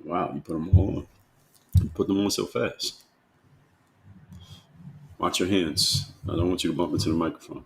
Wow, you put them all on. You put them on so fast. Watch your hands. I don't want you to bump into the microphone.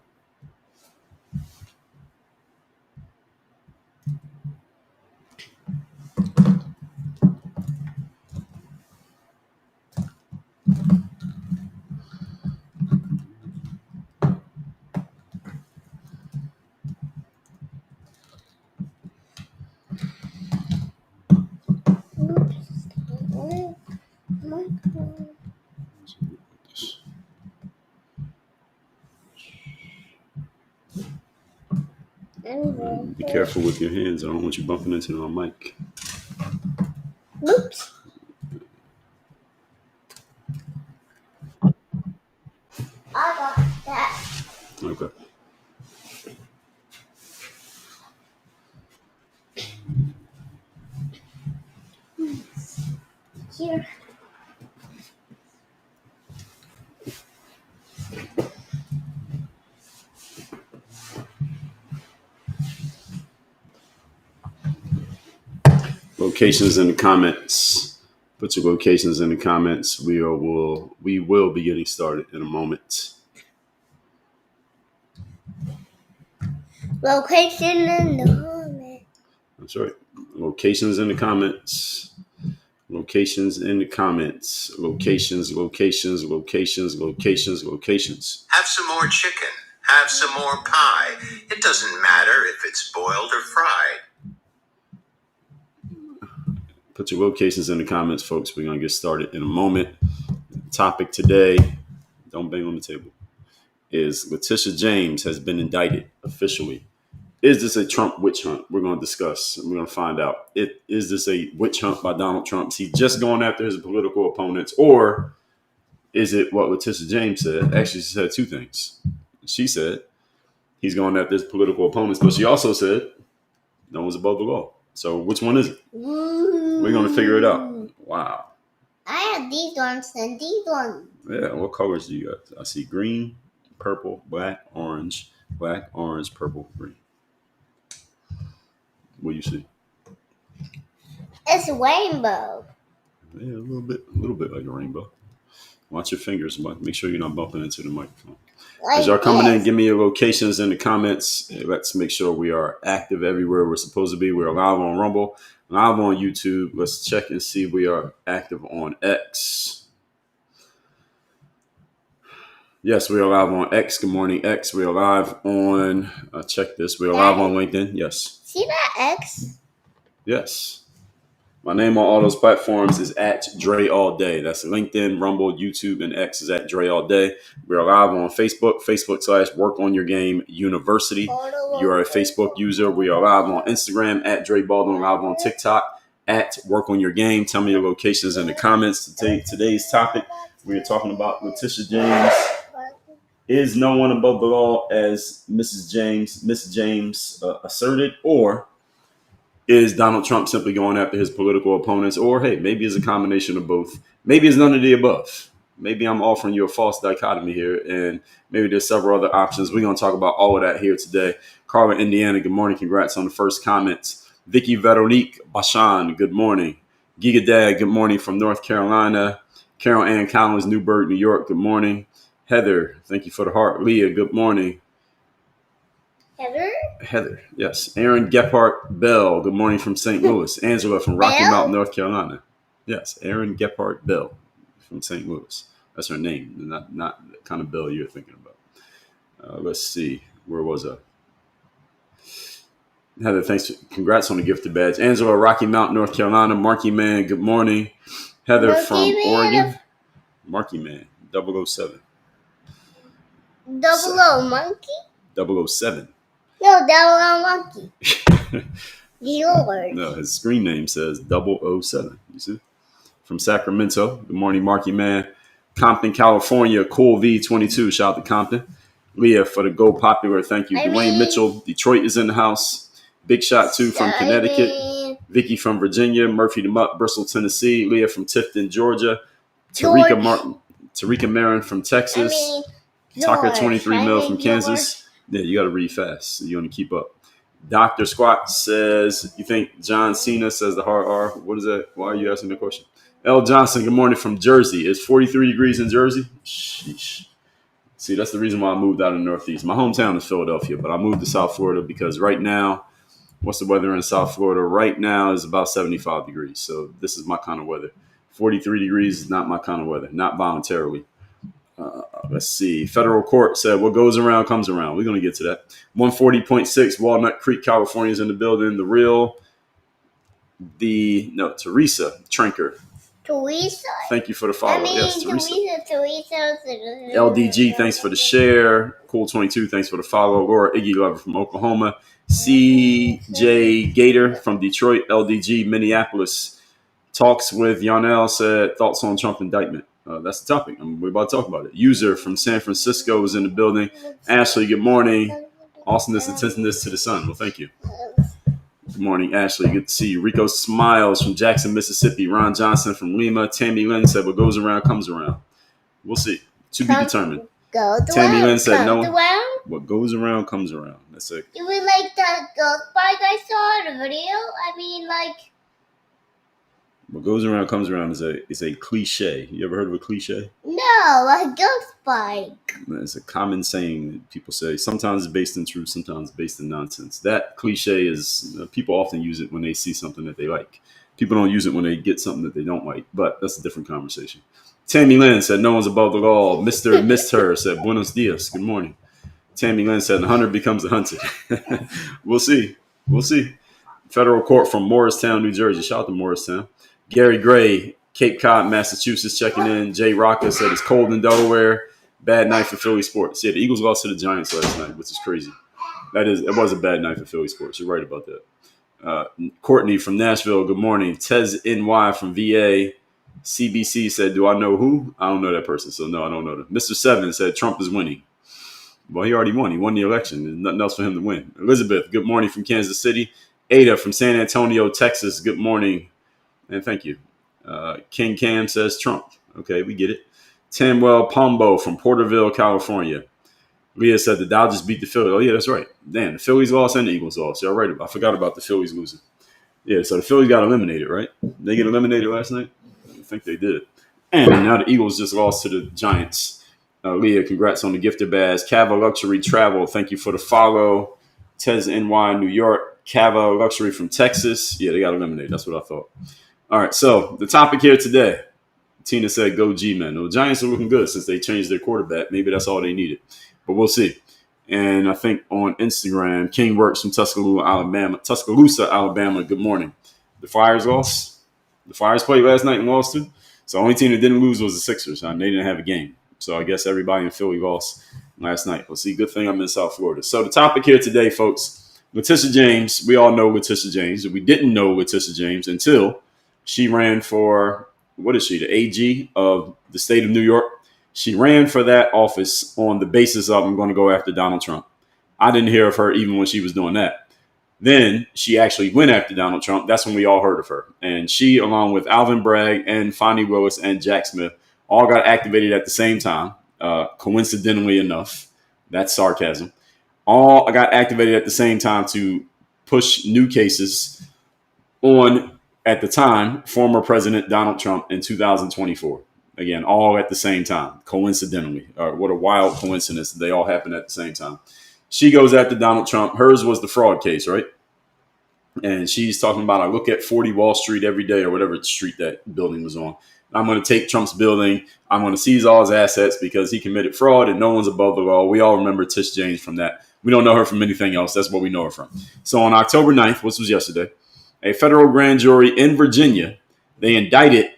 Be careful with your hands. I don't want you bumping into my mic. Oops. I got that. Okay. Here. Locations in the comments. Put your locations in the comments. We will be getting started in a moment. Location in the comment. That's right. Locations in the comments. Locations in the comments. Locations. Have some more chicken. Have some more pie. It doesn't matter if it's boiled or fried. Put your locations in the comments, folks. We're going to get started in a moment. The topic today, don't bang on the table, is Leticia James has been indicted officially. Is this a Trump witch hunt? We're going to discuss. We're going to find out. Is this a witch hunt by Donald Trump? Is he just going after his political opponents? Or is it what Leticia James said? Actually, she said two things. She said he's going after his political opponents, but she also said no one's above the law. So which one is it? We're going to figure it out. Wow. I have these ones and these ones. Yeah, what colors do you got? I see green, purple, black, orange, purple, green. What do you see? It's a rainbow. Yeah, a little bit like a rainbow. Watch your fingers. Make sure you're not bumping into the microphone. As y'all coming in, give me your locations in the comments. Let's make sure we are active everywhere we're supposed to be. We're live on Rumble, live on YouTube. Let's check and see if we are active on X. Yes, we are live on X. Good morning, X. We are live on, check this. We are live on LinkedIn. Yes. See that X? Yes. My name on all those platforms is at Dre All Day. That's LinkedIn, Rumble, YouTube, and X is at Dre All Day. We are live on Facebook, /Work on Your Game University. You are a Facebook user. We are live on Instagram at Dre Baldwin, live on TikTok at Work on Your Game. Tell me your locations in the comments. Today's topic, we are talking about Leticia James. Is no one above the law, as Miss James asserted, or is Donald Trump simply going after his political opponents? Or, hey, maybe it's a combination of both. Maybe it's none of the above. Maybe I'm offering you a false dichotomy here, and maybe there's several other options. We're going to talk about all of that here today. Carla, Indiana, good morning. Congrats on the first comments. Vicky Veronique Bashan, good morning. Giga Dad, good morning from North Carolina. Carol Ann Collins, Newburgh, New York, good morning. Heather, thank you for the heart. Leah, good morning. Heather, yes. Aaron Gephardt Bell, good morning from St. Louis. Angela from Rocky Mount, North Carolina. Yes, Aaron Gephardt Bell from St. Louis. That's her name, not the kind of Bell you're thinking about. Let's see. Where was I? Heather, thanks. Congrats on the gifted badge. Angela, Rocky Mount, North Carolina. Marky Man, good morning. Heather from Oregon. Marky Man, 007. Double O monkey? 007. No, double O monkey. Yours. No, his screen name says 007. You see? From Sacramento. Good morning, Marky Man. Compton, California. Cool V22. Shout out to Compton. Leah for the Go Popular. Thank you. Dwayne Mitchell. Detroit is in the house. Big shot too from Connecticut. Vicky from Virginia. Murphy the Mutt, Bristol, Tennessee. Leah from Tifton, Georgia. Tarika Marin from Texas. Tucker 23 mil from Kansas. Yeah, you got to read fast. So you want to keep up. Dr. Squat says, you think John Cena says the hard R? What is that? Why are you asking the question? L. Johnson, good morning from Jersey. It's 43 degrees in Jersey? Sheesh. See, that's the reason why I moved out of the Northeast. My hometown is Philadelphia, but I moved to South Florida because right now, what's the weather in South Florida? Right now is about 75 degrees. So this is my kind of weather. 43 degrees is not my kind of weather, not voluntarily. Let's see. Federal court said what goes around comes around. We're going to get to that. 140.6 Walnut Creek, California is in the building. Teresa Trenker. Teresa? Thank you for the follow. Yes, Teresa. Teresa. LDG, thanks for the share. Cool22, thanks for the follow. Laura Iggy Lover from Oklahoma. CJ Gator from Detroit. LDG, Minneapolis. Talks with Yarnell said thoughts on Trump indictment. That's the topic. We're about to talk about it. User from San Francisco is in the building. Ashley, good morning. Awesomeness, attentiveness to the sun. Well, thank you. Good morning, Ashley. Good to see you. Rico Smiles from Jackson, Mississippi. Ron Johnson from Lima. Tammy Lynn said what goes around comes around. We'll see. To be determined. Tammy Lynn said no. What goes around comes around. That's it. You mean like that ghost bike I saw in the video? I mean like... What goes around comes around is a cliche. You ever heard of a cliche? No, a ghost bike. It's a common saying that people say. Sometimes it's based in truth, sometimes it's based in nonsense. That cliche is, people often use it when they see something that they like. People don't use it when they get something that they don't like, but that's a different conversation. Tammy Lynn said, no one's above the law. Mr. Missed Her said, buenos dias. Good morning. Tammy Lynn said, the hunter becomes the hunted. We'll see. We'll see. Federal court from Morristown, New Jersey. Shout out to Morristown. Gary Gray, Cape Cod, Massachusetts, checking in. Jay Rocca said it's cold in Delaware. Bad night for Philly sports. Yeah, the Eagles lost to the Giants last night, which is crazy. It was a bad night for Philly sports. You're right about that. Courtney from Nashville, good morning. Tez NY from VA. CBC said, do I know who? I don't know that person, so no, I don't know them. Mr. Seven said Trump is winning. Well, he already won. He won the election. There's nothing else for him to win. Elizabeth, good morning from Kansas City. Ada from San Antonio, Texas, good morning. And thank you. King Cam says Trump. Okay, we get it. Tamwell Pombo from Porterville, California. Leah said the Dodgers beat the Phillies. Oh, yeah, that's right. Damn, the Phillies lost and the Eagles lost. You're right. I forgot about the Phillies losing. Yeah, so the Phillies got eliminated, right? They get eliminated last night? I think they did. And now the Eagles just lost to the Giants. Leah, congrats on the gifted badge. Cava Luxury Travel, thank you for the follow. Tez NY, New York. Cava Luxury from Texas. Yeah, they got eliminated. That's what I thought. All right, so the topic here today, Tina said, go G-Men. Well, the Giants are looking good since they changed their quarterback. Maybe that's all they needed, but we'll see. And I think on Instagram, King Works from Tuscaloosa, Alabama, good morning. The Flyers lost. The Flyers played last night and lost too. So the only team that didn't lose was the Sixers. They didn't have a game. So I guess everybody in Philly lost last night. We'll see. Good thing I'm in South Florida. So the topic here today, folks, Leticia James. We all know Leticia James. We didn't know Leticia James until she ran for, what is she, the AG of the state of New York. She ran for that office on the basis of I'm going to go after Donald Trump. I didn't hear of her even when she was doing that. Then she actually went after Donald Trump. That's when we all heard of her. And she, along with Alvin Bragg and Fonnie Willis and Jack Smith, all got activated at the same time. Coincidentally enough, that's sarcasm. All got activated at the same time to push new cases on, at the time, former President Donald Trump in 2024. Again, all at the same time, coincidentally. What a wild coincidence. They all happened at the same time. She goes after Donald Trump. Hers was the fraud case, right? And she's talking about, I look at 40 Wall Street every day, or whatever street that building was on. I'm going to take Trump's building. I'm going to seize all his assets because he committed fraud and no one's above the law. We all remember Tish James from that. We don't know her from anything else. That's what we know her from. So on October 9th, which was yesterday, a federal grand jury in Virginia, they indicted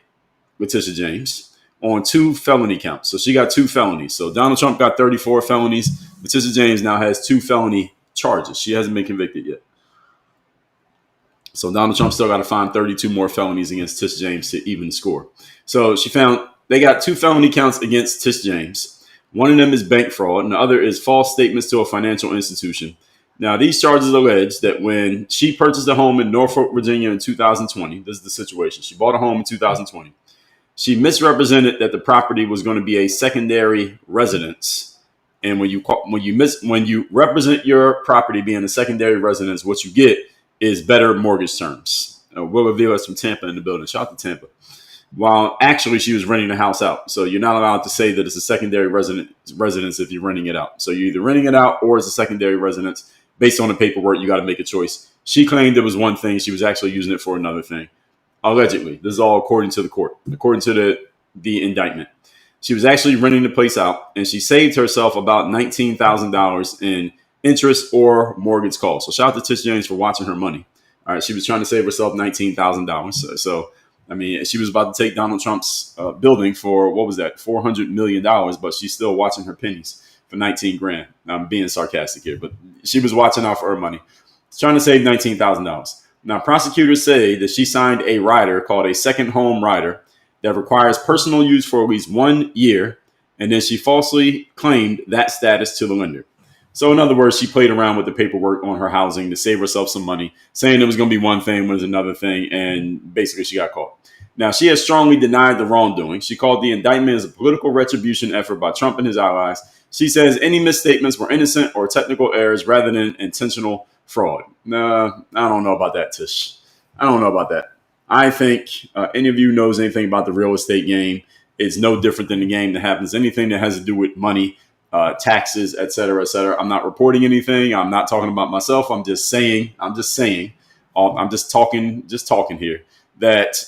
Leticia James on 2 felony counts. So she got 2 felonies. So Donald Trump got 34 felonies. Leticia James now has 2 felony charges. She hasn't been convicted yet. So Donald Trump still got to find 32 more felonies against Tish James to even score. So she found they got 2 felony counts against Tish James. One of them is bank fraud, and the other is false statements to a financial institution. Now, these charges allege that when she purchased a home in Norfolk, Virginia in 2020, this is the situation. She bought a home in 2020. She misrepresented that the property was going to be a secondary residence And when you represent your property being a secondary residence, what you get is better mortgage terms. Will reveal us from Tampa in the building. Shout out to Tampa. While actually she was renting the house out. So you're not allowed to say that it's a secondary residence if you're renting it out. So you're either renting it out or it's a secondary residence. Based on the paperwork, you got to make a choice. She claimed it was one thing. She was actually using it for another thing. Allegedly. This is all according to the court, according to the indictment. She was actually renting the place out, and she saved herself about $19,000 in interest or mortgage costs. So shout out to Tish James for watching her money. All right, she was trying to save herself $19,000. So I mean, she was about to take Donald Trump's building for, what was that, $400 million, but she's still watching her pennies for 19 grand. I'm being sarcastic here, but she was watching out for her money. She's trying to save $19,000. Now, prosecutors say that she signed a rider called a second home rider that requires personal use for at least 1 year, and then she falsely claimed that status to the lender. So in other words, she played around with the paperwork on her housing to save herself some money, saying it was going to be one thing, was another thing, and basically she got caught. Now, she has strongly denied the wrongdoing. She called the indictment as a political retribution effort by Trump and his allies. She says any misstatements were innocent or technical errors rather than intentional fraud. Nah, I don't know about that, Tish. I don't know about that. I think any of you knows anything about the real estate game, it's no different than the game that happens. Anything that has to do with money, taxes, et cetera, et cetera. I'm not reporting anything. I'm not talking about myself. I'm just saying. I'm just talking here that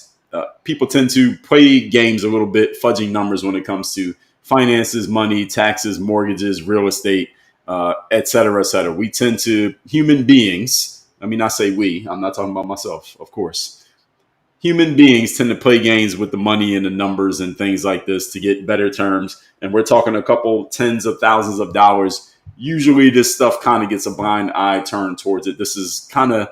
people tend to play games a little bit, fudging numbers when it comes to finances, money, taxes, mortgages, real estate, et cetera, et cetera. We tend to, human beings, let me not say we, I'm not talking about myself, of course. Human beings tend to play games with the money and the numbers and things like this to get better terms. And we're talking a couple tens of thousands of dollars. Usually this stuff kind of gets a blind eye turned towards it. This is kind of,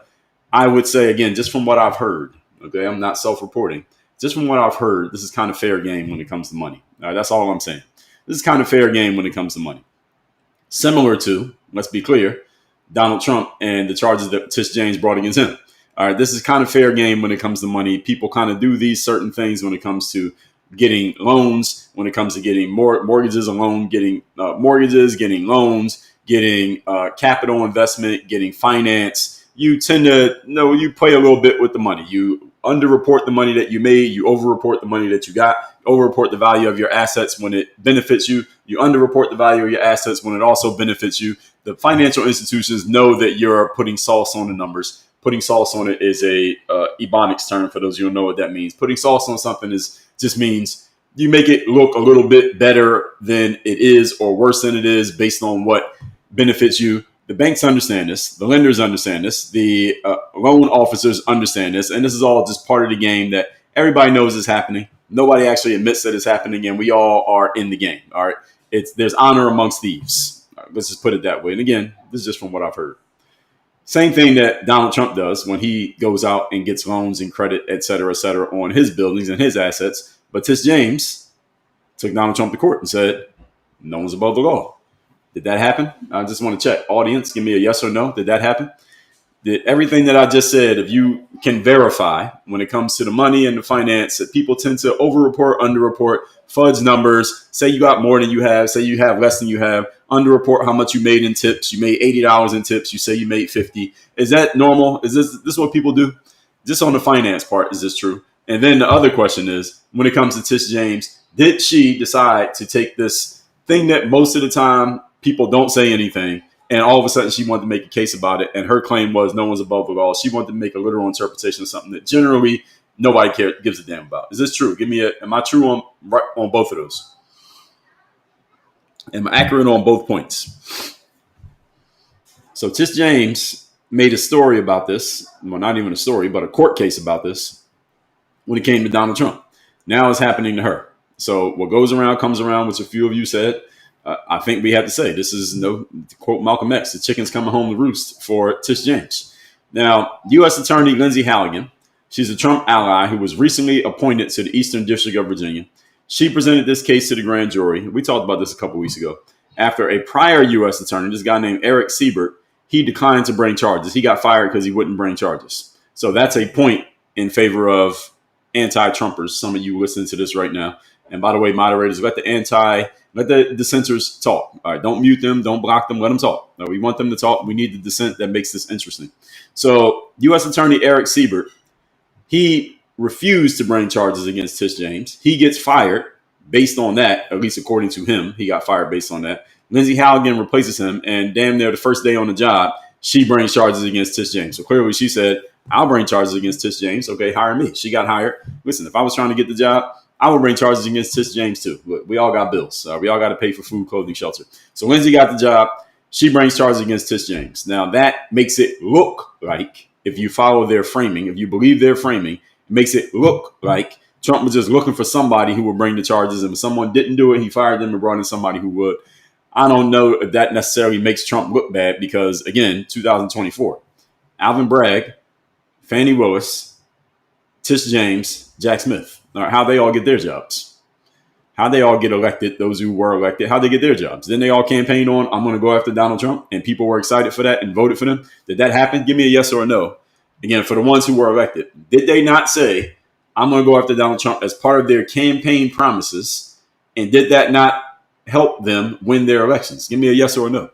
I would say, again, just from what I've heard, okay, I'm not self-reporting. Just from what I've heard, this is kind of fair game when it comes to money. All right, that's all I'm saying. This is kind of fair game when it comes to money. Similar to, let's be clear, Donald Trump and the charges that Tish James brought against him. All right, this is kind of fair game when it comes to money. People kind of do these certain things when it comes to getting loans, when it comes to getting mortgages alone, getting mortgages, getting loans, getting capital investment, getting finance. You tend to you play a little bit with the money. You underreport the money that you made. You overreport the money that you got. Overreport the value of your assets when it benefits you. You underreport the value of your assets when it also benefits you. The financial institutions know that you're putting sauce on the numbers. Putting sauce on it is a Ebonics term for those who don't know what that means. Putting sauce on something just means you make it look a little bit better than it is or worse than it is based on what benefits you. The banks understand this. The lenders understand this. The loan officers understand this. And this is all just part of the game that everybody knows is happening. Nobody actually admits that it's happening, and we all are in the game. All right. There's honor amongst thieves. Right, let's just put it that way. And again, this is just from what I've heard. Same thing that Donald Trump does when he goes out and gets loans and credit, et cetera, on his buildings and his assets. But Tish James took Donald Trump to court and said, no one's above the law. Did that happen? I just want to check. Audience, give me a yes or no. Did that happen? Did everything that I just said, if you can verify when it comes to the money and the finance, that people tend to overreport, underreport, fudge numbers, say you got more than you have, say you have less than you have, underreport how much you made in tips. You made $80 in tips. You say you made 50. Is that normal? Is this what people do? Just on the finance part, is this true? And then the other question is, when it comes to Tish James, did she decide to take this thing that most of the time people don't say anything, and all of a sudden she wanted to make a case about it, and her claim was no one's above the law. She wanted to make a literal interpretation of something that generally nobody gives a damn about. Is this true? Am I true on both of those? Am I accurate on both points? So Tish James made a story about this. Well, not even a story, but a court case about this when it came to Donald Trump. Now it's happening to her. So what goes around comes around, which a few of you said. I think we have to say this is to quote Malcolm X, the chicken's coming home to roost for Tish James. Now, U.S. Attorney Lindsay Halligan, she's a Trump ally who was recently appointed to the Eastern District of Virginia. She presented this case to the grand jury. We talked about this a couple weeks ago. After a prior U.S. attorney, this guy named Eric Siebert, he declined to bring charges. He got fired because he wouldn't bring charges. So that's a point in favor of anti-Trumpers. Some of you listening to this right now. And by the way, moderators, let the dissenters talk. All right, don't mute them, don't block them, let them talk. No, we want them to talk. We need the dissent that makes this interesting. So, U.S. Attorney Eric Siebert, he refused to bring charges against Tish James. He gets fired based on that, at least according to him. He got fired based on that. Lindsay Halligan replaces him, and damn near the first day on the job, she brings charges against Tish James. So clearly she said, I'll bring charges against Tish James. Okay, hire me. She got hired. Listen, if I was trying to get the job, I would bring charges against Tish James too. Look, we all got bills. We all got to pay for food, clothing, shelter. So Lindsay got the job. She brings charges against Tish James. Now that makes it look like, if you follow their framing, if you believe their framing, it makes it look like Trump was just looking for somebody who would bring the charges. And if someone didn't do it, he fired them and brought in somebody who would. I don't know if that necessarily makes Trump look bad because, again, 2024, Alvin Bragg, Fannie Willis, Tish James, Jack Smith. All right, how they all get their jobs. How they all get elected, those who were elected, how they get their jobs. Then they all campaigned on, I'm going to go after Donald Trump, and people were excited for that and voted for them. Did that happen? Give me a yes or a no. Again, for the ones who were elected, did they not say, I'm going to go after Donald Trump as part of their campaign promises? And did that not help them win their elections? Give me a yes or a no.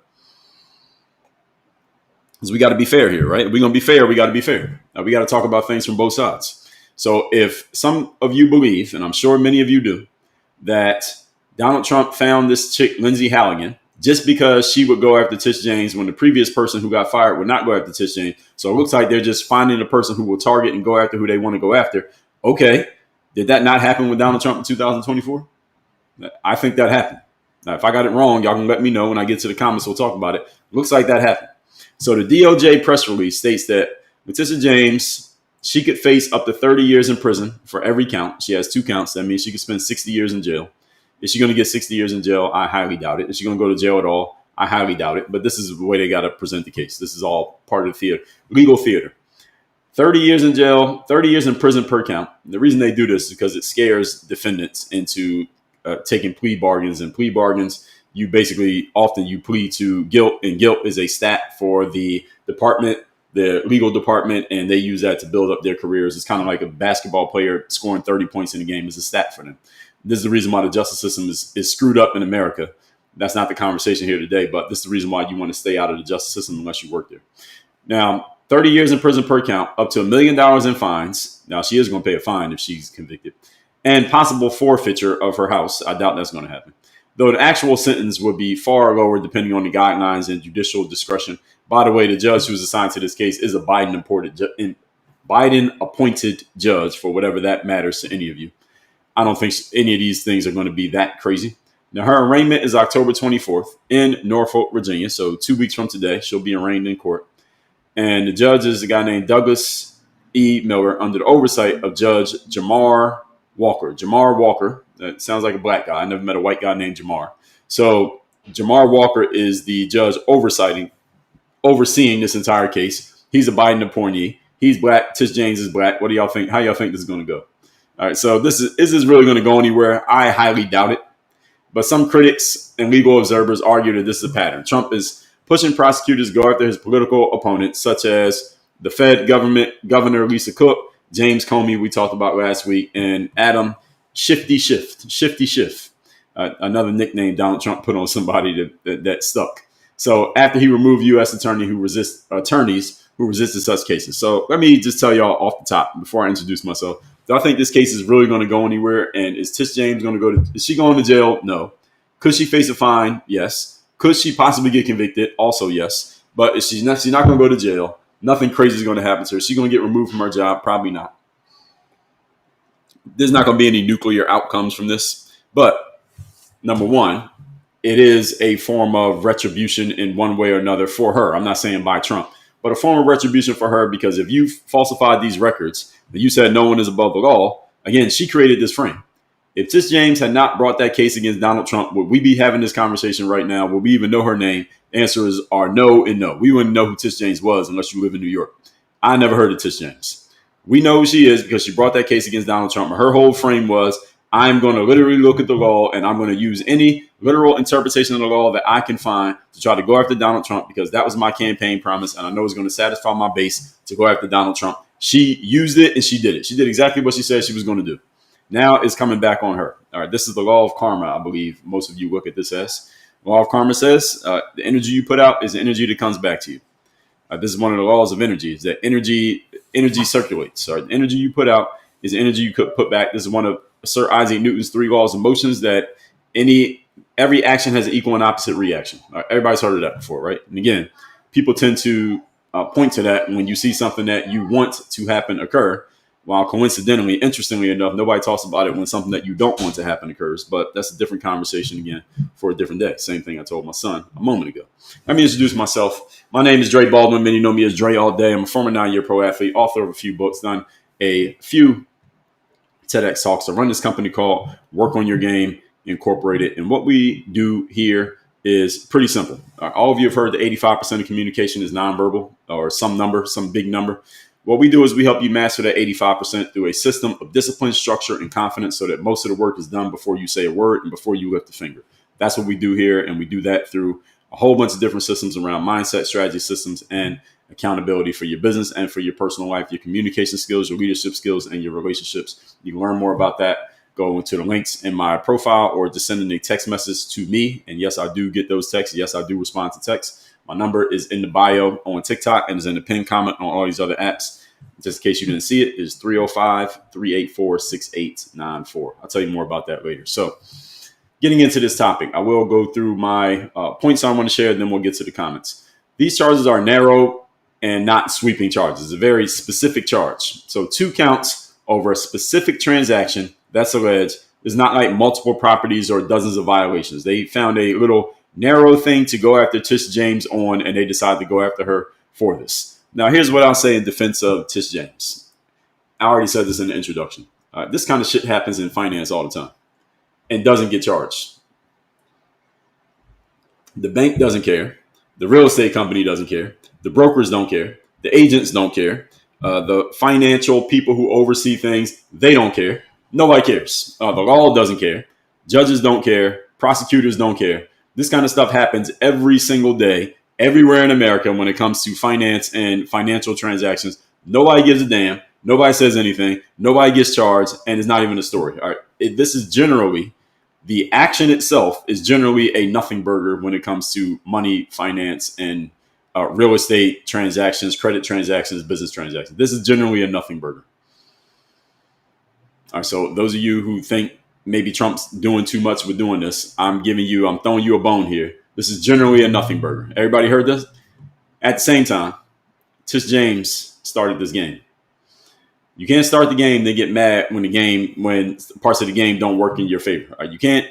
Because we got to be fair here, right? If we're going to be fair, we got to be fair. We got to talk about things from both sides. So if some of you believe, and I'm sure many of you do, that Donald Trump found this chick, Lindsay Halligan, just because she would go after Tish James when the previous person who got fired would not go after Tish James. So it looks like they're just finding a person who will target and go after who they want to go after. Okay. Did that not happen with Donald Trump in 2024? I think that happened. Now, if I got it wrong, y'all can let me know when I get to the comments. We'll talk about it. Looks like that happened. So the DOJ press release states that Leticia James, she could face up to 30 years in prison for every count. She has 2 counts. That means she could spend 60 years in jail. Is she going to get 60 years in jail? I highly doubt it. Is she going to go to jail at all? I highly doubt it. But this is the way they got to present the case. This is all part of the theater, legal theater. 30 years in jail, 30 years in prison per count. The reason they do this is because it scares defendants into taking plea bargains. And plea bargains, you basically often you plead to guilt, and guilt is a stat for the department, the legal department, and they use that to build up their careers. It's kind of like a basketball player scoring 30 points in a game is a stat for them. This is the reason why the justice system is screwed up in America. That's not the conversation here today, but this is the reason why you want to stay out of the justice system unless you work there. Now, 30 years in prison per count, up to $1 million in fines. Now, she is going to pay a fine if she's convicted, and possible forfeiture of her house. I doubt that's going to happen, though the actual sentence would be far lower depending on the guidelines and judicial discretion. By the way, the judge who's assigned to this case is a Biden-appointed judge, for whatever that matters to any of you. I don't think any of these things are going to be that crazy. Now, her arraignment is October 24th in Norfolk, Virginia. So 2 weeks from today, she'll be arraigned in court. And the judge is a guy named Douglas E. Miller under the oversight of Judge Jamar Walker. Jamar Walker, that sounds like a black guy. I never met a white guy named Jamar. So Jamar Walker is the judge overseeing this entire case. He's a Biden appointee. He's black. Tish James is black. What do y'all think? How y'all think this is going to go? All right, so is this really going to go anywhere? I highly doubt it. But some critics and legal observers argue that this is a pattern. Trump is pushing prosecutors to go after his political opponents, such as the Fed Governor Lisa Cook, James Comey, we talked about last week, and Adam Shifty Schiff, another nickname Donald Trump put on somebody that stuck. So after he removed U.S. attorneys who resisted such cases. So let me just tell y'all off the top before I introduce myself. Do I think this case is really going to go anywhere? And is Tish James going to is she going to jail? No. Could she face a fine? Yes. Could she possibly get convicted? Also, yes. But she's not going to go to jail. Nothing crazy is going to happen to her. Is she going to get removed from her job? Probably not. There's not going to be any nuclear outcomes from this. But number one, it is a form of retribution in one way or another for her. I'm not saying by Trump, but a form of retribution for her, because if you falsified these records and you said no one is above the law, again, she created this frame. If Tish James had not brought that case against Donald Trump, would we be having this conversation right now? Would we even know her name? Answers are no and no. We wouldn't know who Tish James was unless you live in New York. I never heard of Tish James. We know who she is because she brought that case against Donald Trump. Her whole frame was, I'm going to literally look at the law and I'm going to use any literal interpretation of the law that I can find to try to go after Donald Trump, because that was my campaign promise. And I know it's going to satisfy my base to go after Donald Trump. She used it and she did it. She did exactly what she said she was going to do. Now it's coming back on her. All right, this is the law of karma, I believe most of you look at this as. Law of karma says the energy you put out is the energy that comes back to you. This is one of the laws of energy, is that energy circulates. So the energy you put out is the energy you could put back. This is one of Sir Isaac Newton's 3 laws of motions, that every action has an equal and opposite reaction. Everybody's heard of that before, right? And again, people tend to point to that when you see something that you want to happen occur, while coincidentally, interestingly enough, nobody talks about it when something that you don't want to happen occurs. But that's a different conversation, again, for a different day. Same thing I told my son a moment ago. Let me introduce myself. My name is Dre Baldwin. Many know me as Dre all day. I'm a former 9-year pro athlete, author of a few books, done a few TEDx talks. I run this company called Work on Your Game Incorporated. And what we do here is pretty simple. All of you have heard that 85% of communication is nonverbal, or some number, some big number. What we do is we help you master that 85% through a system of discipline, structure, and confidence, so that most of the work is done before you say a word and before you lift a finger. That's what we do here. And we do that through a whole bunch of different systems around mindset, strategy systems, and accountability for your business and for your personal life, your communication skills, your leadership skills, and your relationships. You can learn more about that. Go into the links in my profile, or just sending a text message to me. And yes, I do get those texts. Yes, I do respond to texts. My number is in the bio on TikTok and is in the pinned comment on all these other apps. Just in case you didn't see it, is 305-384-6894. I'll tell you more about that later. So getting into this topic, I will go through my points I want to share, and then we'll get to the comments. These charges are narrow and not sweeping charges. It's a very specific charge. So 2 counts over a specific transaction that's alleged. Is not like multiple properties or dozens of violations. They found a little narrow thing to go after Tish James on, and they decided to go after her for this. Now, here's what I'll say in defense of Tish James. I already said this in the introduction. This kind of shit happens in finance all the time and doesn't get charged. The bank doesn't care. The real estate company doesn't care. The brokers don't care. The agents don't care. The financial people who oversee things, they don't care. Nobody cares. The law doesn't care. Judges don't care. Prosecutors don't care. This kind of stuff happens every single day, everywhere in America when it comes to finance and financial transactions. Nobody gives a damn. Nobody says anything. Nobody gets charged, and it's not even a story. All right. This is generally, the action itself is generally a nothing burger when it comes to money, finance, and real estate transactions, credit transactions, business transactions. This is generally a nothing burger. All right, so those of you who think maybe Trump's doing too much with doing this, I'm throwing you a bone here. This is generally a nothing burger. Everybody heard this? At the same time, Tish James started this game. You can't start the game, then get mad when parts of the game don't work in your favor. All right, you can't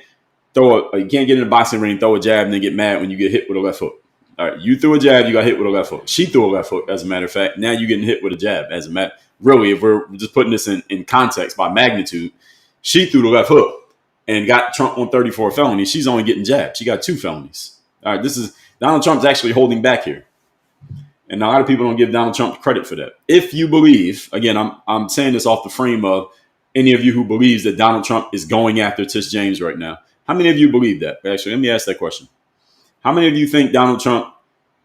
get in a boxing ring, throw a jab, and then get mad when you get hit with a left hook. All right, you threw a jab, you got hit with a left hook. She threw a left hook, as a matter of fact. Now you're getting hit with a jab, as a matter. Really, if we're just putting this in context by magnitude, she threw the left hook and got Trump on 34 felonies. She's only getting jabbed. She got 2 felonies. All right, this is Donald Trump's actually holding back here. And a lot of people don't give Donald Trump credit for that. If you believe, again, I'm saying this off the frame of any of you who believes that Donald Trump is going after Tish James right now. How many of you believe that? Actually, let me ask that question. How many of you think Donald Trump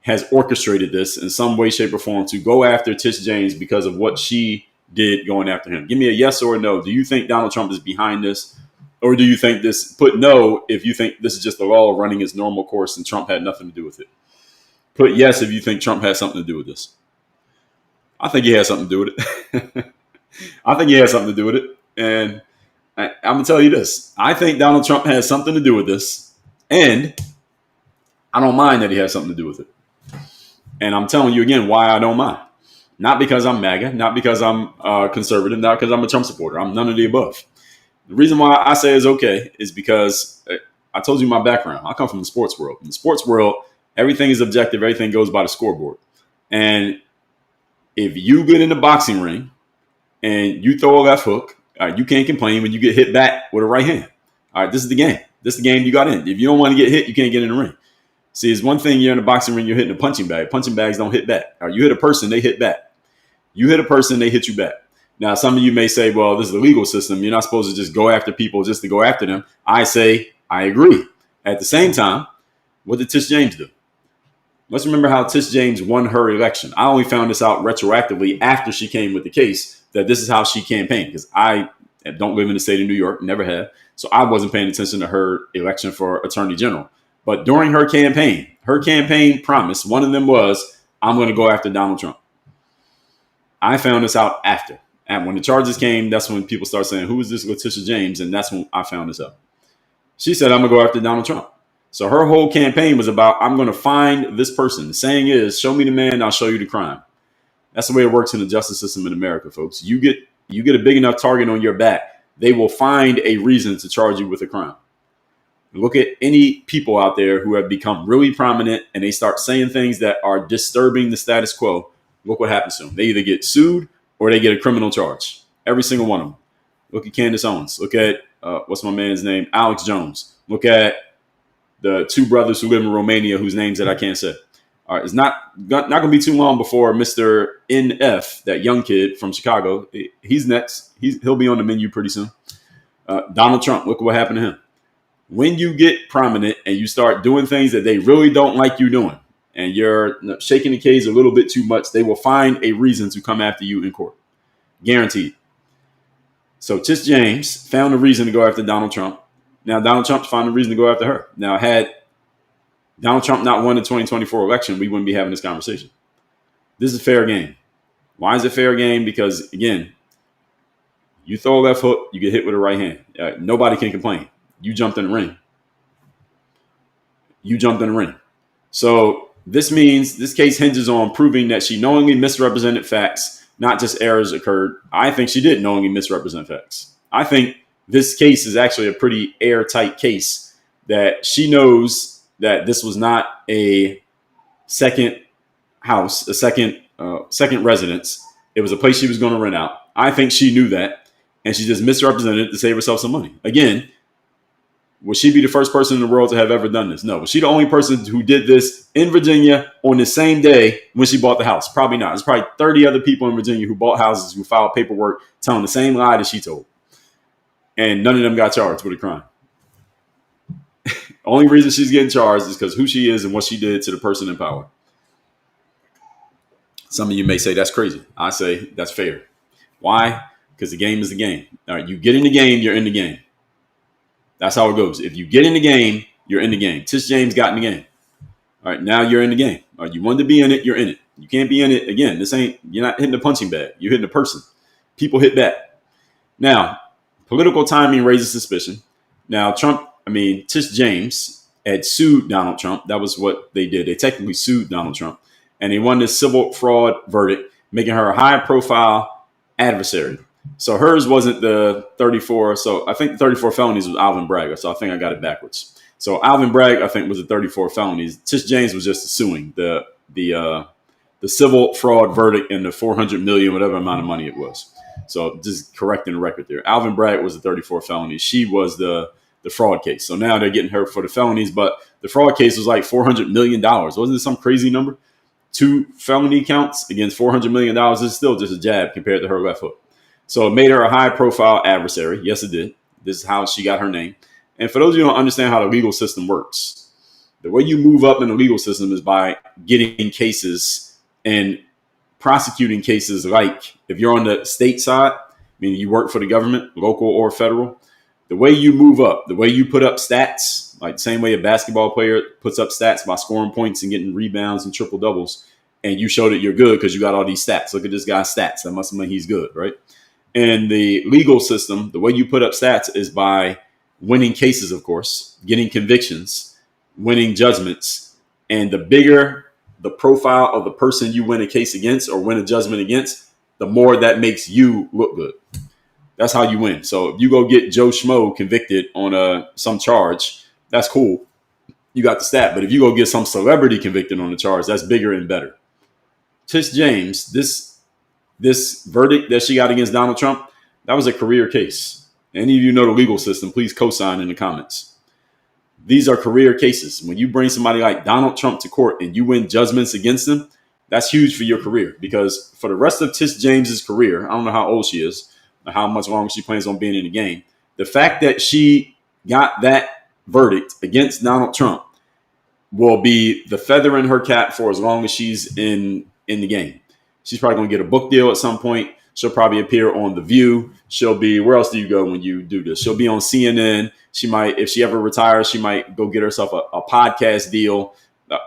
has orchestrated this in some way, shape, or form to go after Tish James because of what she did going after him? Give me a yes or a no. Do you think Donald Trump is behind this? Or do you think this? Put no if you think this is just the law running its normal course and Trump had nothing to do with it. Put yes if you think Trump has something to do with this. I think he has something to do with it. I think he has something to do with it. And I'm going to tell you this. I think Donald Trump has something to do with this. And I don't mind that he has something to do with it. And I'm telling you again why I don't mind. Not because I'm MAGA, not because I'm conservative, not because I'm a Trump supporter. I'm none of the above. The reason why I say it's okay is because I told you my background. I come from the sports world. In the sports world, everything is objective. Everything goes by the scoreboard. And if you get in the boxing ring and you throw a left hook, you can't complain when you get hit back with a right hand. All right, this is the game. This is the game you got in. If you don't want to get hit, you can't get in the ring. See, it's one thing you're in a boxing ring, you're hitting a punching bag. Punching bags don't hit back. All right, you hit a person, they hit back. You hit a person, they hit you back. Now, some of you may say, well, this is the legal system. You're not supposed to just go after people just to go after them. I say, I agree. At the same time, what did Tish James do? Let's remember how Tish James won her election. I only found this out retroactively after she came with the case that this is how she campaigned, because I and don't live in the state of New York, never have. So I wasn't paying attention to her election for attorney general. But during her campaign promise, one of them was, I'm going to go after Donald Trump. I found this out after. And when the charges came, that's when people start saying, who is this Leticia James? And that's when I found this out. She said, I'm going to go after Donald Trump. So her whole campaign was about, I'm going to find this person. The saying is, show me the man, I'll show you the crime. That's the way it works in the justice system in America, folks. You get a big enough target on your back, they will find a reason to charge you with a crime. Look at any people out there who have become really prominent and they start saying things that are disturbing the status quo. Look what happens to them. They either get sued or they get a criminal charge. Every single one of them. Look at Candace Owens. Look at, what's my man's name? Alex Jones. Look at the two brothers who live in Romania whose names that I can't say. All right, it's not going to be too long before Mr. NF, that young kid from Chicago, he's next. He'll be on the menu pretty soon. Donald Trump, look what happened to him. When you get prominent and you start doing things that they really don't like you doing, and you're shaking the cage a little bit too much, they will find a reason to come after you in court. Guaranteed. So Tish James found a reason to go after Donald Trump. Now Donald Trump's found a reason to go after her. Now, had Donald Trump not won the 2024 election, we wouldn't be having this conversation. This is fair game. Why is it fair game? Because, again, you throw a left hook, you get hit with a right hand. Nobody can complain. You jumped in the ring. So this means this case hinges on proving that she knowingly misrepresented facts, not just errors occurred. I think she did knowingly misrepresent facts. I think this case is actually a pretty airtight case, that she knows that this was not a second house, a second residence. It was a place she was going to rent out. I think she knew that, and she just misrepresented it to save herself some money. Again, would she be the first person in the world to have ever done this? No. Was she the only person who did this in Virginia on the same day when she bought the house? Probably not. There's probably 30 other people in Virginia who bought houses, who filed paperwork telling the same lie that she told. And none of them got charged with a crime. Only reason she's getting charged is because who she is and what she did to the person in power. Some of you may say that's crazy. I say that's fair. Why? Because the game is the game. All right, you get in the game, you're in the game. That's how it goes. If you get in the game, you're in the game. Tish James got in the game. All right, now you're in the game. All right, you wanted to be in it, you're in it. You can't be in it again. You're not hitting the punching bag. You're hitting the person. People hit back. Now, political timing raises suspicion. Now, Tish James had sued Donald Trump. That was what they did. They technically sued Donald Trump. And they won this civil fraud verdict, making her a high-profile adversary. So hers wasn't the 34. So I think the 34 felonies was Alvin Bragg. So I think I got it backwards. So Alvin Bragg, I think, was the 34 felonies. Tish James was just suing the civil fraud verdict and the $400 million, whatever amount of money it was. So just correcting the record there. Alvin Bragg was the 34 felonies. She was the fraud case. So now they're getting her for the felonies, but the fraud case was like $400 million. Wasn't it some crazy number? 2 felony counts against $400 million is still just a jab compared to her left hook. So it made her a high-profile adversary. Yes, it did. This is how she got her name. And for those of you who don't understand how the legal system works, the way you move up in the legal system is by getting cases and prosecuting cases. Like if you're on the state side, meaning you work for the government, local or federal, the way you move up, the way you put up stats, like the same way a basketball player puts up stats by scoring points and getting rebounds and triple doubles, and you show that you're good because you got all these stats. Look at this guy's stats. That must mean he's good, right? And the legal system, the way you put up stats is by winning cases, of course, getting convictions, winning judgments. And the bigger the profile of the person you win a case against or win a judgment against, the more that makes you look good. That's how you win. So if you go get Joe Schmo convicted on some charge, that's cool. You got the stat. But if you go get some celebrity convicted on the charge, that's bigger and better. Tish James, this verdict that she got against Donald Trump, that was a career case. Any of you know the legal system, please co-sign in the comments. These are career cases. When you bring somebody like Donald Trump to court and you win judgments against them, that's huge for your career. Because for the rest of Tish James's career, I don't know how old she is or how much longer she plans on being in the game. The fact that she got that verdict against Donald Trump will be the feather in her cap for as long as she's in the game. She's probably going to get a book deal at some point. She'll probably appear on The View. She'll be, where else do you go when you do this? She'll be on CNN. She might, if she ever retires, she might go get herself a podcast deal,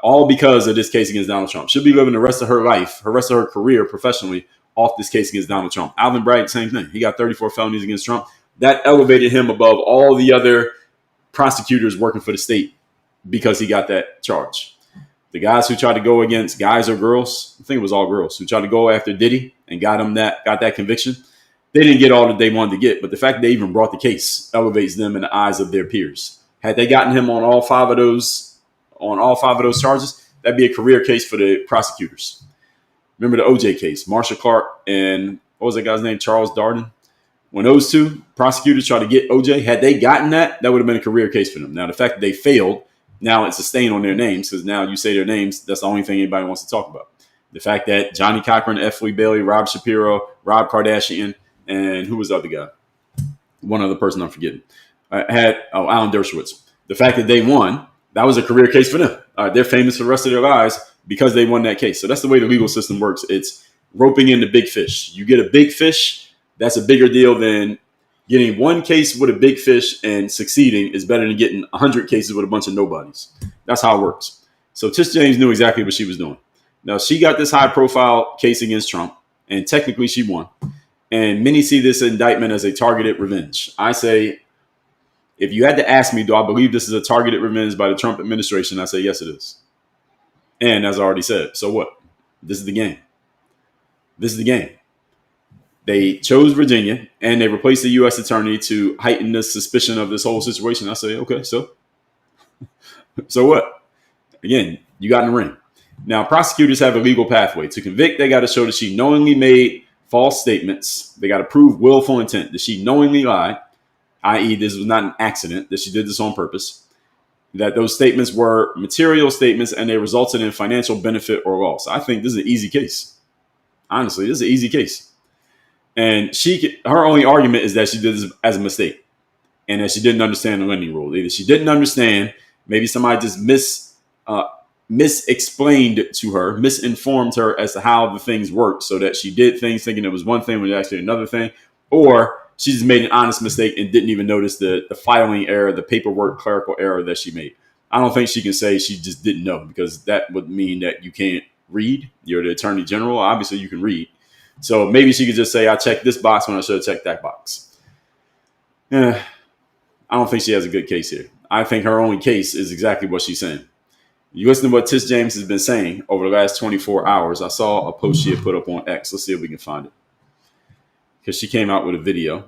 all because of this case against Donald Trump. She'll be living the rest of her life, her rest of her career professionally off this case against Donald Trump. Alvin Bragg, same thing. He got 34 felonies against Trump. That elevated him above all the other prosecutors working for the state because he got that charge. The guys who tried to go against, guys or girls, I think it was all girls, who tried to go after Diddy and got that conviction, they didn't get all that they wanted to get. But the fact that they even brought the case elevates them in the eyes of their peers. Had they gotten him on all five of those charges, that'd be a career case for the prosecutors. Remember the OJ case, Marsha Clark and what was that guy's name, Charles Darden? When those two prosecutors tried to get OJ, had they gotten that would have been a career case for them. Now, the fact that they failed, now it's a stain on their names because now you say their names, that's the only thing anybody wants to talk about. The fact that Johnny Cochran, F. Lee Bailey, Rob Shapiro, Rob Kardashian, and who was the other guy? One other person I'm forgetting. Alan Dershowitz. The fact that they won, that was a career case for them. They're famous for the rest of their lives because they won that case. So that's the way the legal system works. It's roping in the big fish. You get a big fish, that's a bigger deal than getting one case with a big fish and succeeding is better than getting 100 cases with a bunch of nobodies. That's how it works. So Tish James knew exactly what she was doing. Now, she got this high-profile case against Trump, and technically she won. And many see this indictment as a targeted revenge. I say, if you had to ask me, do I believe this is a targeted revenge by the Trump administration? I say, yes, it is. And as I already said, so what? This is the game. This is the game. They chose Virginia, and they replaced the U.S. attorney to heighten the suspicion of this whole situation. I say, okay, so what? Again, you got in the ring. Now, prosecutors have a legal pathway. To convict, they got to show that she knowingly made false statements. They got to prove willful intent. That she knowingly lied, i.e. this was not an accident, that she did this on purpose. That those statements were material statements, and they resulted in financial benefit or loss. I think this is an easy case. Honestly, this is an easy case. And her only argument is that she did this as a mistake and that she didn't understand the lending rule. Either she didn't understand, maybe somebody just misexplained to her, misinformed her as to how the things work so that she did things thinking it was one thing when it was actually another thing, or she just made an honest mistake and didn't even notice the filing error, the paperwork clerical error that she made. I don't think she can say she just didn't know because that would mean that you can't read. You're the attorney general. Obviously, you can read. So maybe she could just say, I checked this box when I should have checked that box. I don't think she has a good case here. I think her only case is exactly what she's saying. You listen to what Tish James has been saying over the last 24 hours. I saw a post she had put up on X. Let's see if we can find it. Because she came out with a video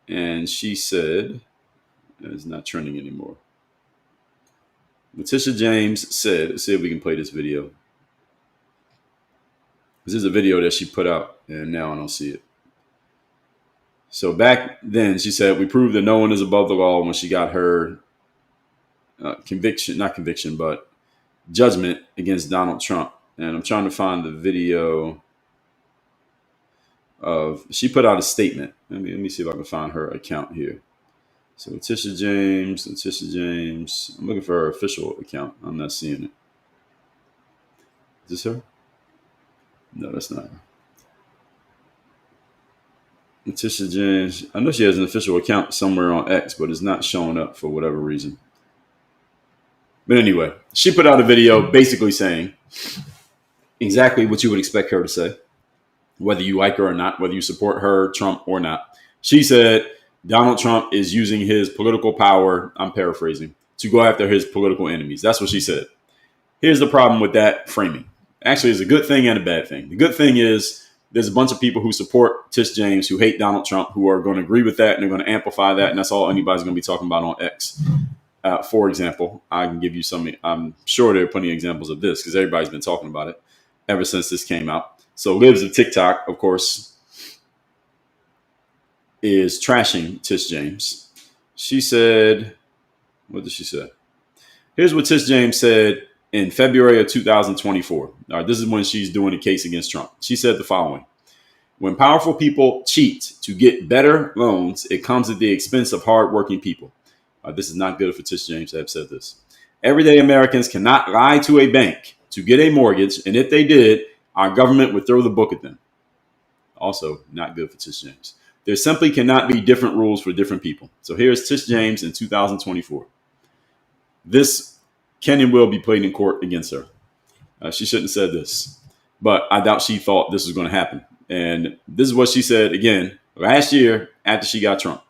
and she said, it's not trending anymore. Leticia James said, let's see if we can play this video. This is a video that she put out, and now I don't see it. So back then, she said, we proved that no one is above the law when she got her judgment against Donald Trump. And I'm trying to find the video she put out a statement. Let me see if I can find her account here. So Leticia James. I'm looking for her official account. I'm not seeing it. Is this her? No, that's not her. Leticia James. I know she has an official account somewhere on X, but it's not showing up for whatever reason. But anyway, she put out a video basically saying exactly what you would expect her to say, whether you like her or not, whether you support her, Trump, or not. She said Donald Trump is using his political power, I'm paraphrasing, to go after his political enemies. That's what she said. Here's the problem with that framing. Actually, it's a good thing and a bad thing. The good thing is there's a bunch of people who support Tish James, who hate Donald Trump, who are going to agree with that, and they're going to amplify that, and that's all anybody's going to be talking about on X. For example, I can give you some. I'm sure there are plenty of examples of this because everybody's been talking about it ever since this came out. So Libs of TikTok, of course, is trashing Tish James. She said, what did she say? Here's what Tish James said in February of 2024. All right, this is when she's doing a case against Trump. She said the following. When powerful people cheat to get better loans, it comes at the expense of hardworking people. This is not good for Tish James to have said this. Everyday Americans cannot lie to a bank to get a mortgage, and if they did, our government would throw the book at them. Also, not good for Tish James. There simply cannot be different rules for different people. So here's Tish James in 2024. This can and will be played in court against her. She shouldn't have said this, but I doubt she thought this was going to happen. And this is what she said again last year after she got Trump.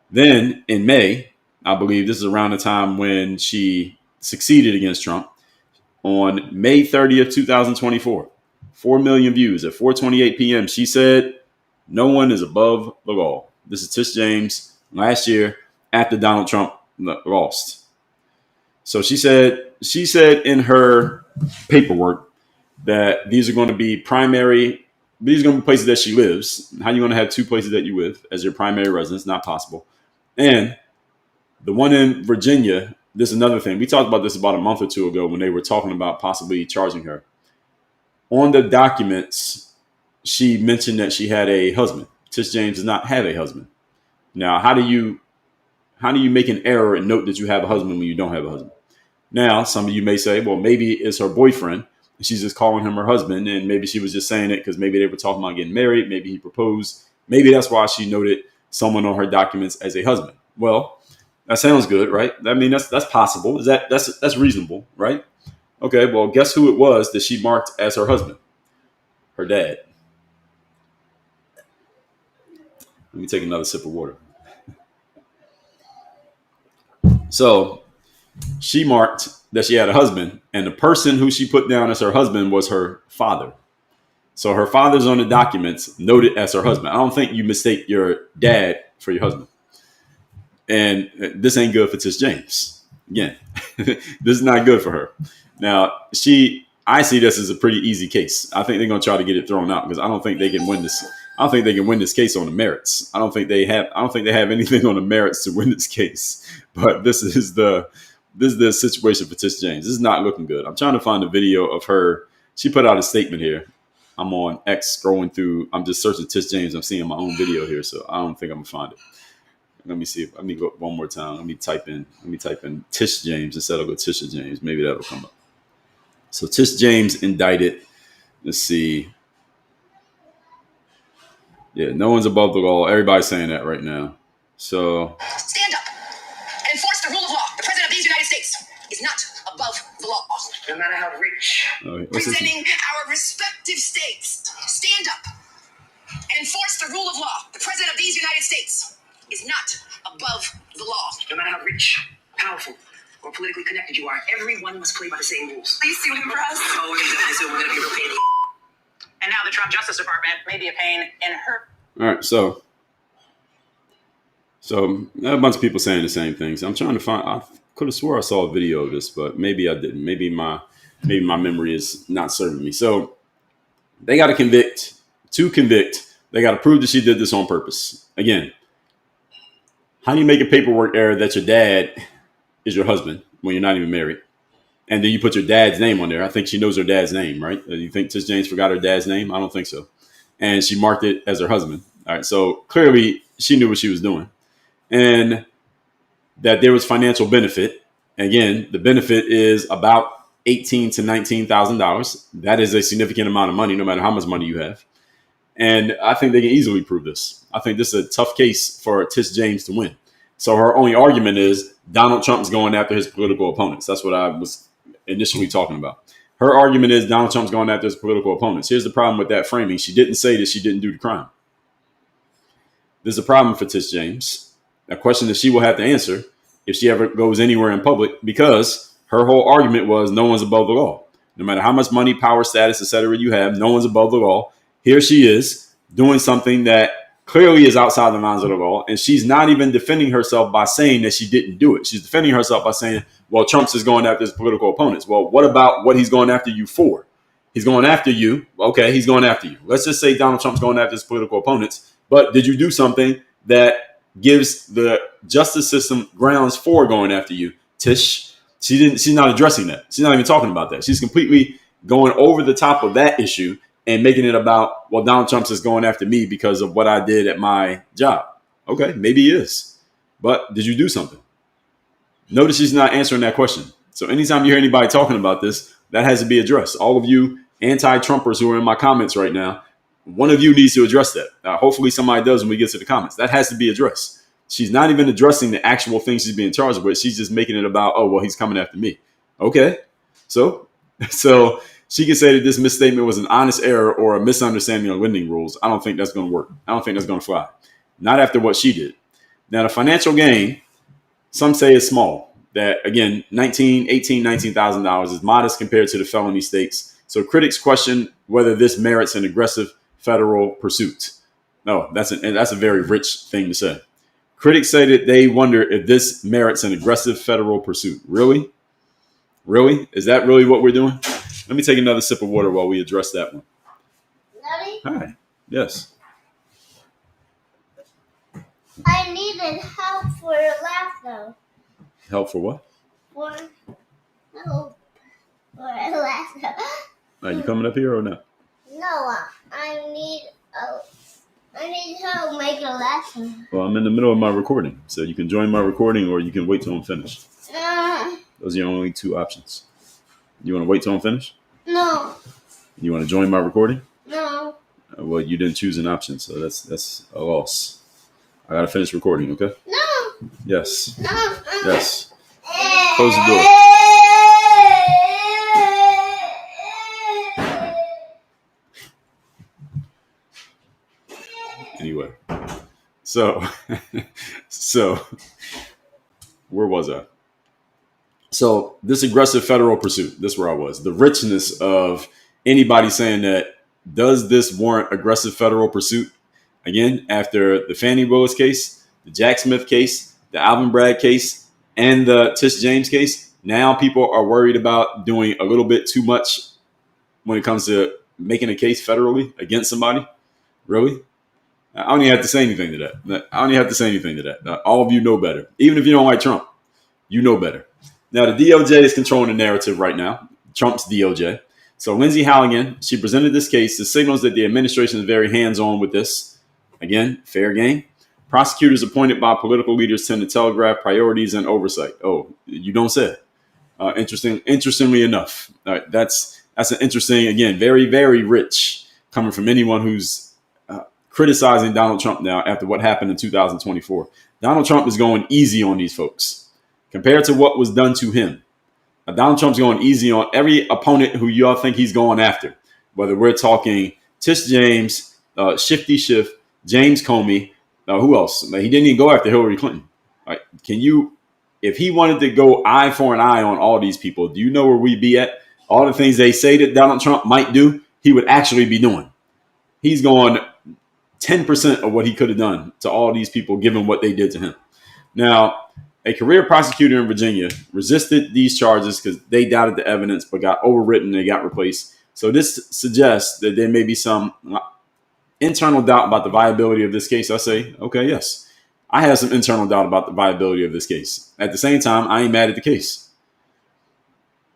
Then in May, I believe this is around the time when she succeeded against Trump. On May 30th, 2024, 4 million views at 4:28 p.m. She said, "No one is above the law." This is Tish James last year after Donald Trump lost. So she said in her paperwork that these are going to be these are going to be places that she lives. How are you going to have two places that you live as your primary residence? Not possible. And the one in Virginia, this is another thing. We talked about this about a month or two ago when they were talking about possibly charging her. On the documents, she mentioned that she had a husband. Tish James does not have a husband. Now, how do you make an error and note that you have a husband when you don't have a husband? Now, some of you may say, well, maybe it's her boyfriend. And she's just calling him her husband. And maybe she was just saying it because maybe they were talking about getting married. Maybe he proposed. Maybe that's why she noted someone on her documents as a husband. Well, that sounds good, right? I mean, that's possible. That's reasonable, right? Okay, well, guess who it was that she marked as her husband? Her dad. Let me take another sip of water. So she marked that she had a husband, and the person who she put down as her husband was her father. So her father's on the documents noted as her husband. I don't think you mistake your dad for your husband. And this ain't good for Tish James. Again, this is not good for her. Now, I see this as a pretty easy case. I think they're going to try to get it thrown out because I don't think they can win this. I don't think they can win this case on the merits. I don't think they have anything on the merits to win this case. But this is the situation for Tish James. This is not looking good. I'm trying to find a video of her. She put out a statement here. I'm on X scrolling through. I'm just searching Tish James. I'm seeing my own video here, so I don't think I'm gonna find it. Let me see. Let me go one more time. Let me type in Tish James instead of go Tisha James. Maybe that'll come up. So Tish James indicted. Let's see. Yeah, no one's above the law. Everybody's saying that right now. So Stand up and enforce the rule of law. The President of these United States is not above the law, no matter how rich. Representing our respective states. Stand up and enforce the rule of law. The President of these United States is not above the law, no matter how rich, powerful, or politically connected you are. Everyone must play by the same rules. Please do impress. Oh, we're going to be a real pain. And now the Trump Justice Department may be a pain in her. All right, so a bunch of people saying the same things. I'm trying to find. I could have swore I saw a video of this, but maybe I didn't. Maybe my memory is not serving me. So they got to convict. To convict, they got to prove that she did this on purpose. Again, how do you make a paperwork error that your dad is your husband when you're not even married? And then you put your dad's name on there. I think she knows her dad's name, right? You think Tish James forgot her dad's name? I don't think so. And she marked it as her husband. All right. So clearly she knew what she was doing and that there was financial benefit. Again, the benefit is about $18,000 to $19,000. That is a significant amount of money, no matter how much money you have. And I think they can easily prove this. I think this is a tough case for Tish James to win. So her only argument is Donald Trump's going after his political opponents. That's what I was initially talking about. Her argument is Donald Trump's going after his political opponents. Here's the problem with that framing. She didn't say that she didn't do the crime. There's a problem for Tish James. A question that she will have to answer if she ever goes anywhere in public, because her whole argument was no one's above the law. No matter how much money, power, status, etc. you have, no one's above the law. Here she is doing something that clearly is outside the lines of the law. And she's not even defending herself by saying that she didn't do it. She's defending herself by saying, well, Trump's is going after his political opponents. Well, what about what he's going after you for? He's going after you. Okay, he's going after you. Let's just say Donald Trump's going after his political opponents. But did you do something that gives the justice system grounds for going after you? Tish, she's not addressing that. She's not even talking about that. She's completely going over the top of that issue and making it about, well, Donald Trump's is going after me because of what I did at my job. Okay, maybe he is. But did you do something? Notice she's not answering that question. So anytime you hear anybody talking about this, that has to be addressed. All of you anti-Trumpers who are in my comments right now, one of you needs to address that. Hopefully somebody does when we get to the comments. That has to be addressed. She's not even addressing the actual thing she's being charged with. She's just making it about, oh, well, he's coming after me. Okay. So she can say that this misstatement was an honest error or a misunderstanding of lending rules. I don't think that's going to work. I don't think that's going to fly. Not after what she did. Now, the financial gain, some say is small. That, again, $19,000 is modest compared to the felony stakes. So critics question whether this merits an aggressive federal pursuit. No, that's a very rich thing to say. Critics say that they wonder if this merits an aggressive federal pursuit. Really? Really? Is that really what we're doing? Let me take another sip of water while we address that one. Daddy? Hi. Yes. I needed help for a laugh, though. Help for what? For help for a laugh. Are you coming up here or not? No, I need help make a lesson. Well, I'm in the middle of my recording, so you can join my recording or you can wait till I'm finished. Those are your only two options. You want to wait till I'm finished? No. You want to join my recording? No. Well, you didn't choose an option, so that's a loss. I gotta finish recording, okay? No. Yes. No. Yes. Close the door. Anyway, so where was I? So this aggressive federal pursuit, this is where I was. The richness of anybody saying that, does this warrant aggressive federal pursuit? Again, after the Fannie Willis case, the Jack Smith case, the Alvin Bragg case, and the Tish James case, now people are worried about doing a little bit too much when it comes to making a case federally against somebody. Really? I don't even have to say anything to that. All of you know better. Even if you don't like Trump, you know better. Now, the DOJ is controlling the narrative right now, Trump's DOJ. So Lindsay Halligan, she presented this case. The signals that the administration is very hands-on with this. Again, fair game. Prosecutors appointed by political leaders tend to telegraph priorities and oversight. Oh, you don't say it. Interestingly enough, that's an interesting, again, very, very rich coming from anyone who's criticizing Donald Trump now after what happened in 2024. Donald Trump is going easy on these folks compared to what was done to him. Donald Trump's going easy on every opponent who y'all think he's going after, whether we're talking Tish James, Shifty Schiff, James Comey, who else? He didn't even go after Hillary Clinton. Right? If he wanted to go eye for an eye on all these people, do you know where we'd be at? All the things they say that Donald Trump might do, he would actually be doing. He's going 10% of what he could have done to all these people, given what they did to him. Now, a career prosecutor in Virginia resisted these charges because they doubted the evidence, but got overwritten and they got replaced. So this suggests that there may be some internal doubt about the viability of this case. I say, okay, yes. I have some internal doubt about the viability of this case. At the same time, I ain't mad at the case.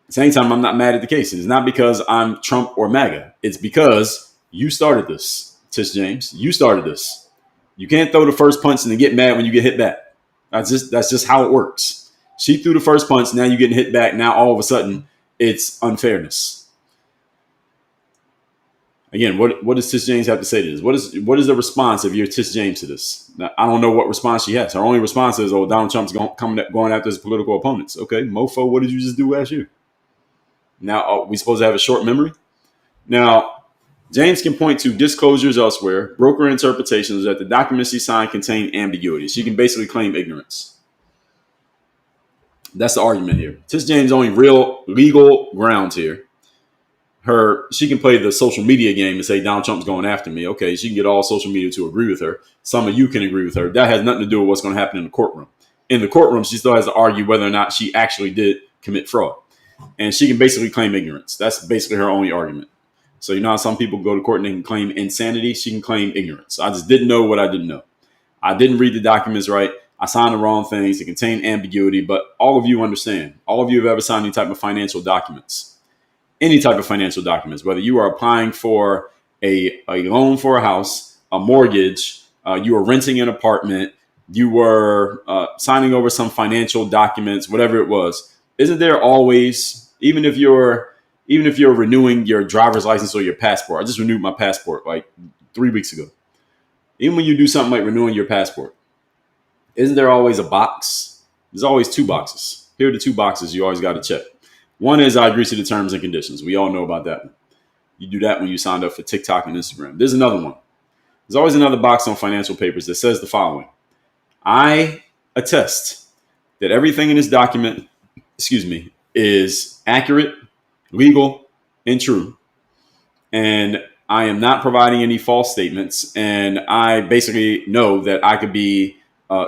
At the same time, I'm not mad at the case. It's not because I'm Trump or MAGA. It's because you started this, Tish James. You started this. You can't throw the first punch and then get mad when you get hit back. That's just how it works. She threw the first punch. Now you're getting hit back. Now all of a sudden it's unfairness. Again, what does Tish James have to say to this? What is the response if you're Tish James to this? Now, I don't know what response she has. Her only response is, "Oh, Donald Trump's going after his political opponents." Okay, mofo, what did you just do last year? Now are we supposed to have a short memory? Now, James can point to disclosures elsewhere, broker interpretations that the documents she signed contain ambiguity. She can basically claim ignorance. That's the argument here. Tish James' only real legal grounds here. She can play the social media game and say Donald Trump's going after me. Okay, she can get all social media to agree with her. Some of you can agree with her. That has nothing to do with what's going to happen in the courtroom. In the courtroom, she still has to argue whether or not she actually did commit fraud. And she can basically claim ignorance. That's basically her only argument. So you know how some people go to court and they can claim insanity? She can claim ignorance. I just didn't know what I didn't know. I didn't read the documents right. I signed the wrong things. It contained ambiguity. But all of you understand. All of you have ever signed any type of financial documents. Any type of financial documents. Whether you are applying for a loan for a house, a mortgage, you were renting an apartment, you were signing over some financial documents, whatever it was. Isn't there always, even if you're renewing your driver's license or your passport? I just renewed my passport like 3 weeks ago. Even when you do something like renewing your passport, isn't there always a box? There's always 2 boxes. Here are the 2 boxes you always got to check. One is I agree to the terms and conditions. We all know about that one. You do that when you signed up for TikTok and Instagram. There's another one. There's always another box on financial papers that says the following. I attest that everything in this document, is accurate, legal, and true. And I am not providing any false statements. And I basically know that I could be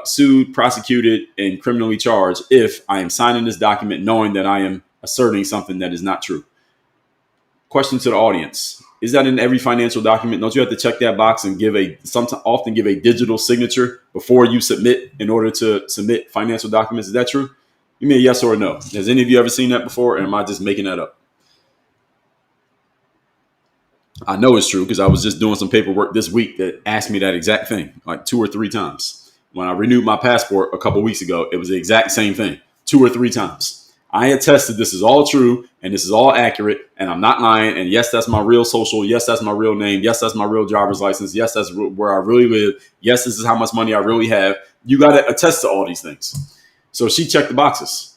sued, prosecuted, and criminally charged if I am signing this document knowing that I am asserting something that is not true. Question to the audience. Is that in every financial document? Don't you have to check that box and often give a digital signature before you submit in order to submit financial documents? Is that true? Give me a yes or a no. Has any of you ever seen that before? Or am I just making that up? I know it's true because I was just doing some paperwork this week that asked me that exact thing, like 2 or 3 times. When I renewed my passport a couple of weeks ago, it was the exact same thing, 2 or 3 times. I attest that this is all true and this is all accurate and I'm not lying. And yes, that's my real social. Yes, that's my real name. Yes, that's my real driver's license. Yes, that's where I really live. Yes, this is how much money I really have. You got to attest to all these things. So she checked the boxes.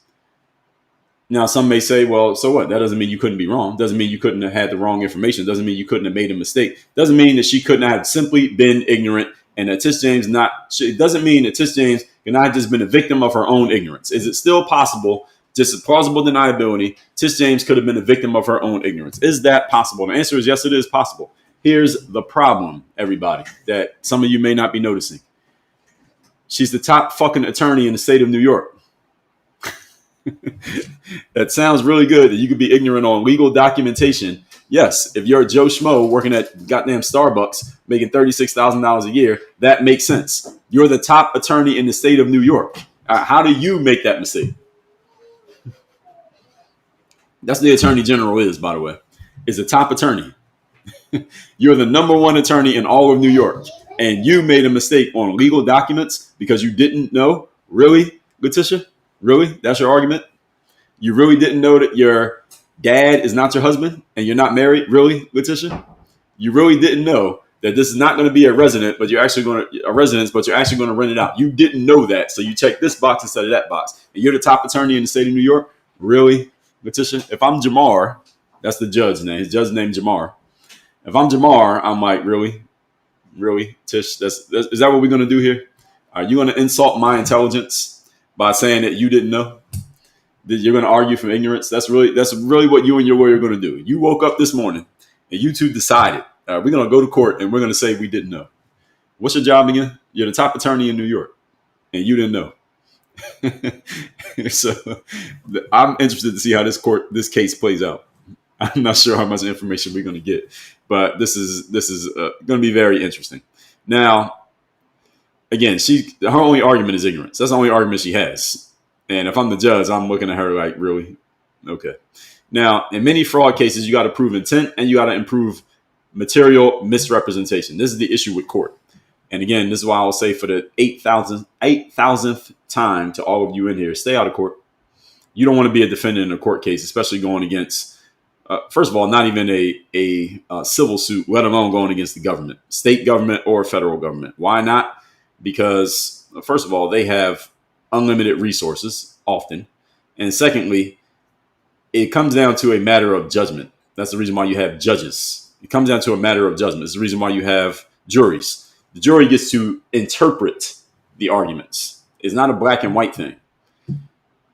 Now, some may say, well, so what? That doesn't mean you couldn't be wrong. Doesn't mean you couldn't have had the wrong information. Doesn't mean you couldn't have made a mistake. Doesn't mean that she couldn't have simply been ignorant and that Tish James it doesn't mean that Tish James could not have just been a victim of her own ignorance. Is it still possible? Just a plausible deniability. Tish James could have been a victim of her own ignorance. Is that possible? The answer is yes, it is possible. Here's the problem, everybody, that some of you may not be noticing. She's the top fucking attorney in the state of New York. That sounds really good that you could be ignorant on legal documentation. Yes, if you're a Joe Schmo working at goddamn Starbucks making $36,000 a year, that makes sense. You're the top attorney in the state of New York. How do you make that mistake? That's the attorney general is, by the way, is the top attorney. You're the number 1 attorney in all of New York. And you made a mistake on legal documents because you didn't know? Really, Leticia? Really? That's your argument? You really didn't know that your dad is not your husband and you're not married? Really, Leticia? You really didn't know that this is not going to be a residence, but you're actually going to rent it out. You didn't know that. So you check this box instead of that box. And you're the top attorney in the state of New York? Really? Leticia, if I'm Jamar, that's the judge's name. His judge's name Jamar. If I'm Jamar, I'm like, really, Tish? Is that what we're gonna do here? Are you gonna insult my intelligence by saying that you didn't know? That you're gonna argue from ignorance? That's really what you and your lawyer are gonna do. You woke up this morning and you 2 decided we're gonna go to court and we're gonna say we didn't know. What's your job again? You're the top attorney in New York, and you didn't know. So I'm interested to see how this case plays out. I'm not sure how much information we're going to get, but this is going to be very interesting. Now, again, her only argument is ignorance. That's the only argument she has. And if I'm the judge, I'm looking at her like, really? Okay. Now, in many fraud cases, you got to prove intent and you got to improve material misrepresentation. This is the issue with court. And again, this is why I'll say for the 8,000th time to all of you in here, stay out of court. You don't want to be a defendant in a court case, especially going against, first of all, not even a civil suit, let alone going against the government, state government or federal government. Why not? Because, first of all, they have unlimited resources often. And secondly, it comes down to a matter of judgment. That's the reason why you have judges. It comes down to a matter of judgment. It's the reason why you have juries. The jury gets to interpret the arguments. It's not a black and white thing.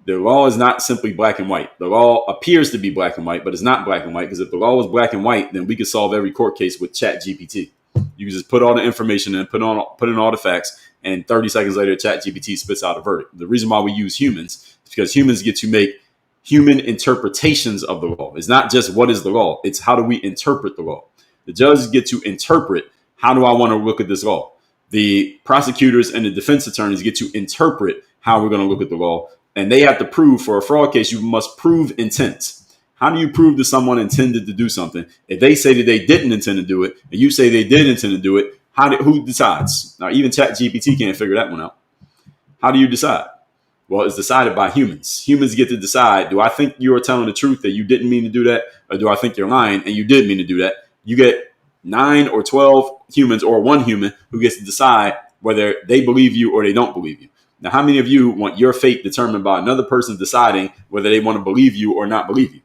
The law is not simply black and white. The law appears to be black and white, but it's not black and white, because if the law was black and white, then we could solve every court case with ChatGPT. You can just put all the information in, put in all the facts, and 30 seconds later, ChatGPT spits out a verdict. The reason why we use humans is because humans get to make human interpretations of the law. It's not just what is the law. It's how do we interpret the law. The judges get to interpret, how do I want to look at this law? The prosecutors and the defense attorneys get to interpret how we're going to look at the law. And they have to prove, for a fraud case, you must prove intent. How do you prove that someone intended to do something? If they say that they didn't intend to do it, and you say they did intend to do it, who decides? Now, even ChatGPT can't figure that one out. How do you decide? Well, it's decided by humans. Humans get to decide, do I think you are telling the truth that you didn't mean to do that? Or do I think you're lying and you did mean to do that? You get 9 or 12 humans or one human who gets to decide whether they believe you or they don't believe you. Now, how many of you want your fate determined by another person deciding whether they want to believe you or not believe you?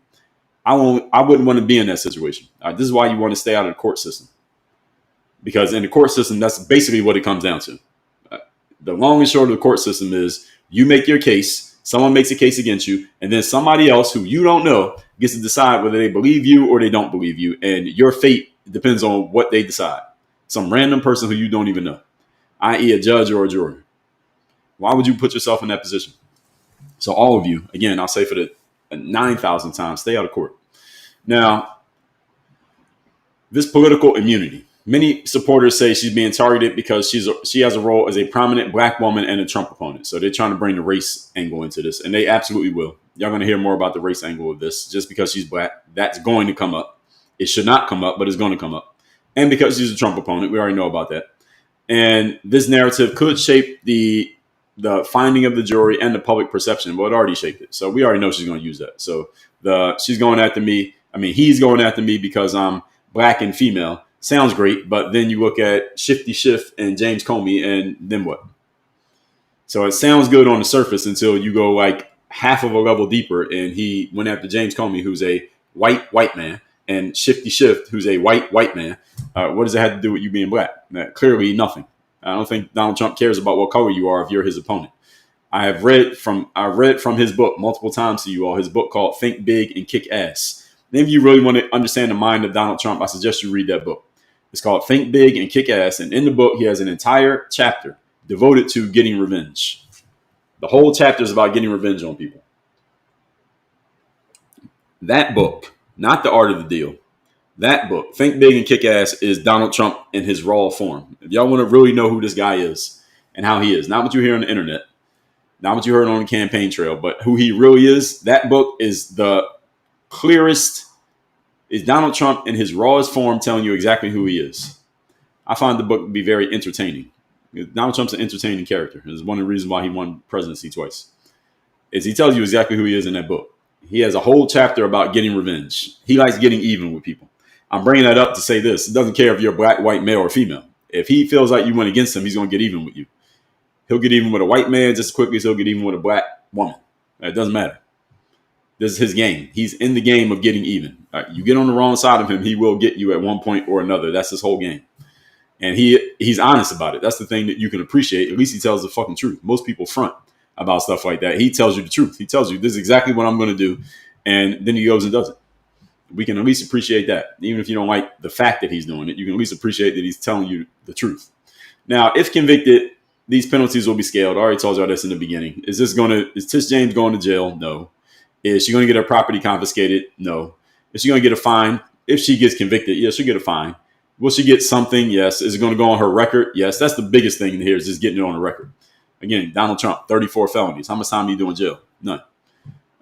I wouldn't want to be in that situation. This is why you want to stay out of the court system. Because in the court system, that's basically what it comes down to. The long and short of the court system is you make your case, someone makes a case against you, and then somebody else who you don't know gets to decide whether they believe you or they don't believe you. And your fate depends on what they decide. Some random person who you don't even know, i.e. a judge or a jury. Why would you put yourself in that position? So all of you, again, I'll say for the 9,000 times, stay out of court. Now, this political immunity. Many supporters say she's being targeted because she has a role as a prominent black woman and a Trump opponent. So they're trying to bring the race angle into this, and they absolutely will. Y'all going to hear more about the race angle of this. Just because she's black, that's going to come up. It should not come up, but it's going to come up. And because she's a Trump opponent, we already know about that. And this narrative could shape the finding of the jury and the public perception. Well, it already shaped it. So we already know she's going to use that. So she's going after me. I mean, he's going after me because I'm black and female. Sounds great, but then you look at Shifty Schiff and James Comey, and then what? So it sounds good on the surface until you go like half of a level deeper, and he went after James Comey, who's a white man, and Shifty Schiff, who's a white man. What does it have to do with you being black? Clearly nothing. I don't think Donald Trump cares about what color you are if you're his opponent. I read from his book multiple times to you all, his book called Think Big and Kick Ass. And if you really want to understand the mind of Donald Trump, I suggest you read that book. It's called Think Big and Kick Ass. And in the book, he has an entire chapter devoted to getting revenge. The whole chapter is about getting revenge on people. That book, not The Art of the Deal, that book, Think Big and Kick Ass, is Donald Trump in his raw form. If y'all want to really know who this guy is and how he is, not what you hear on the internet, not what you heard on the campaign trail, but who he really is, that book is the clearest. Is Donald Trump in his rawest form telling you exactly who he is. I find the book to be very entertaining. Donald Trump's an entertaining character. It's one of the reasons why he won presidency twice. Is he tells you exactly who he is in that book. He has a whole chapter about getting revenge. He likes getting even with people. I'm bringing that up to say this. It doesn't care if you're black, white, male, or female. If he feels like you went against him, he's going to get even with you. He'll get even with a white man just as quickly as he'll get even with a black woman. It doesn't matter. This is his game. He's in the game of getting even. You get on the wrong side of him, he will get you at one point or another. That's his whole game. And he's honest about it. That's the thing that you can appreciate. At least he tells the fucking truth. Most people front about stuff like that. He tells you the truth. He tells you this is exactly what I'm going to do. And then he goes and does it. We can at least appreciate that. Even if you don't like the fact that he's doing it, you can at least appreciate that he's telling you the truth. Now, if convicted, these penalties will be scaled. I already told y'all this in the beginning. Is Tish James going to jail? No. Is she going to get her property confiscated? No. Is she going to get a fine? If she gets convicted, yes, she'll get a fine. Will she get something? Yes. Is it going to go on her record? Yes. That's the biggest thing in here is just getting it on the record. Again, Donald Trump, 34 felonies. How much time do you do in jail? None.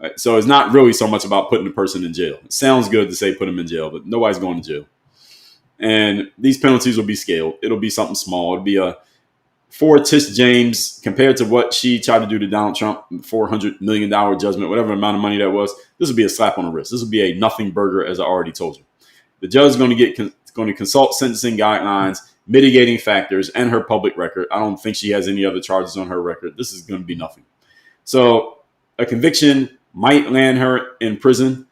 Right. So it's not really so much about putting the person in jail. It sounds good to say put them in jail, but nobody's going to jail. And these penalties will be scaled. It'll be something small. It'll be for Tish James, compared to what she tried to do to Donald Trump, $400 million judgment, whatever amount of money that was, this would be a slap on the wrist. This would be a nothing burger, as I already told you. The judge is going to consult sentencing guidelines, mitigating factors, and her public record. I don't think she has any other charges on her record. This is going to be nothing. So a conviction might land her in prison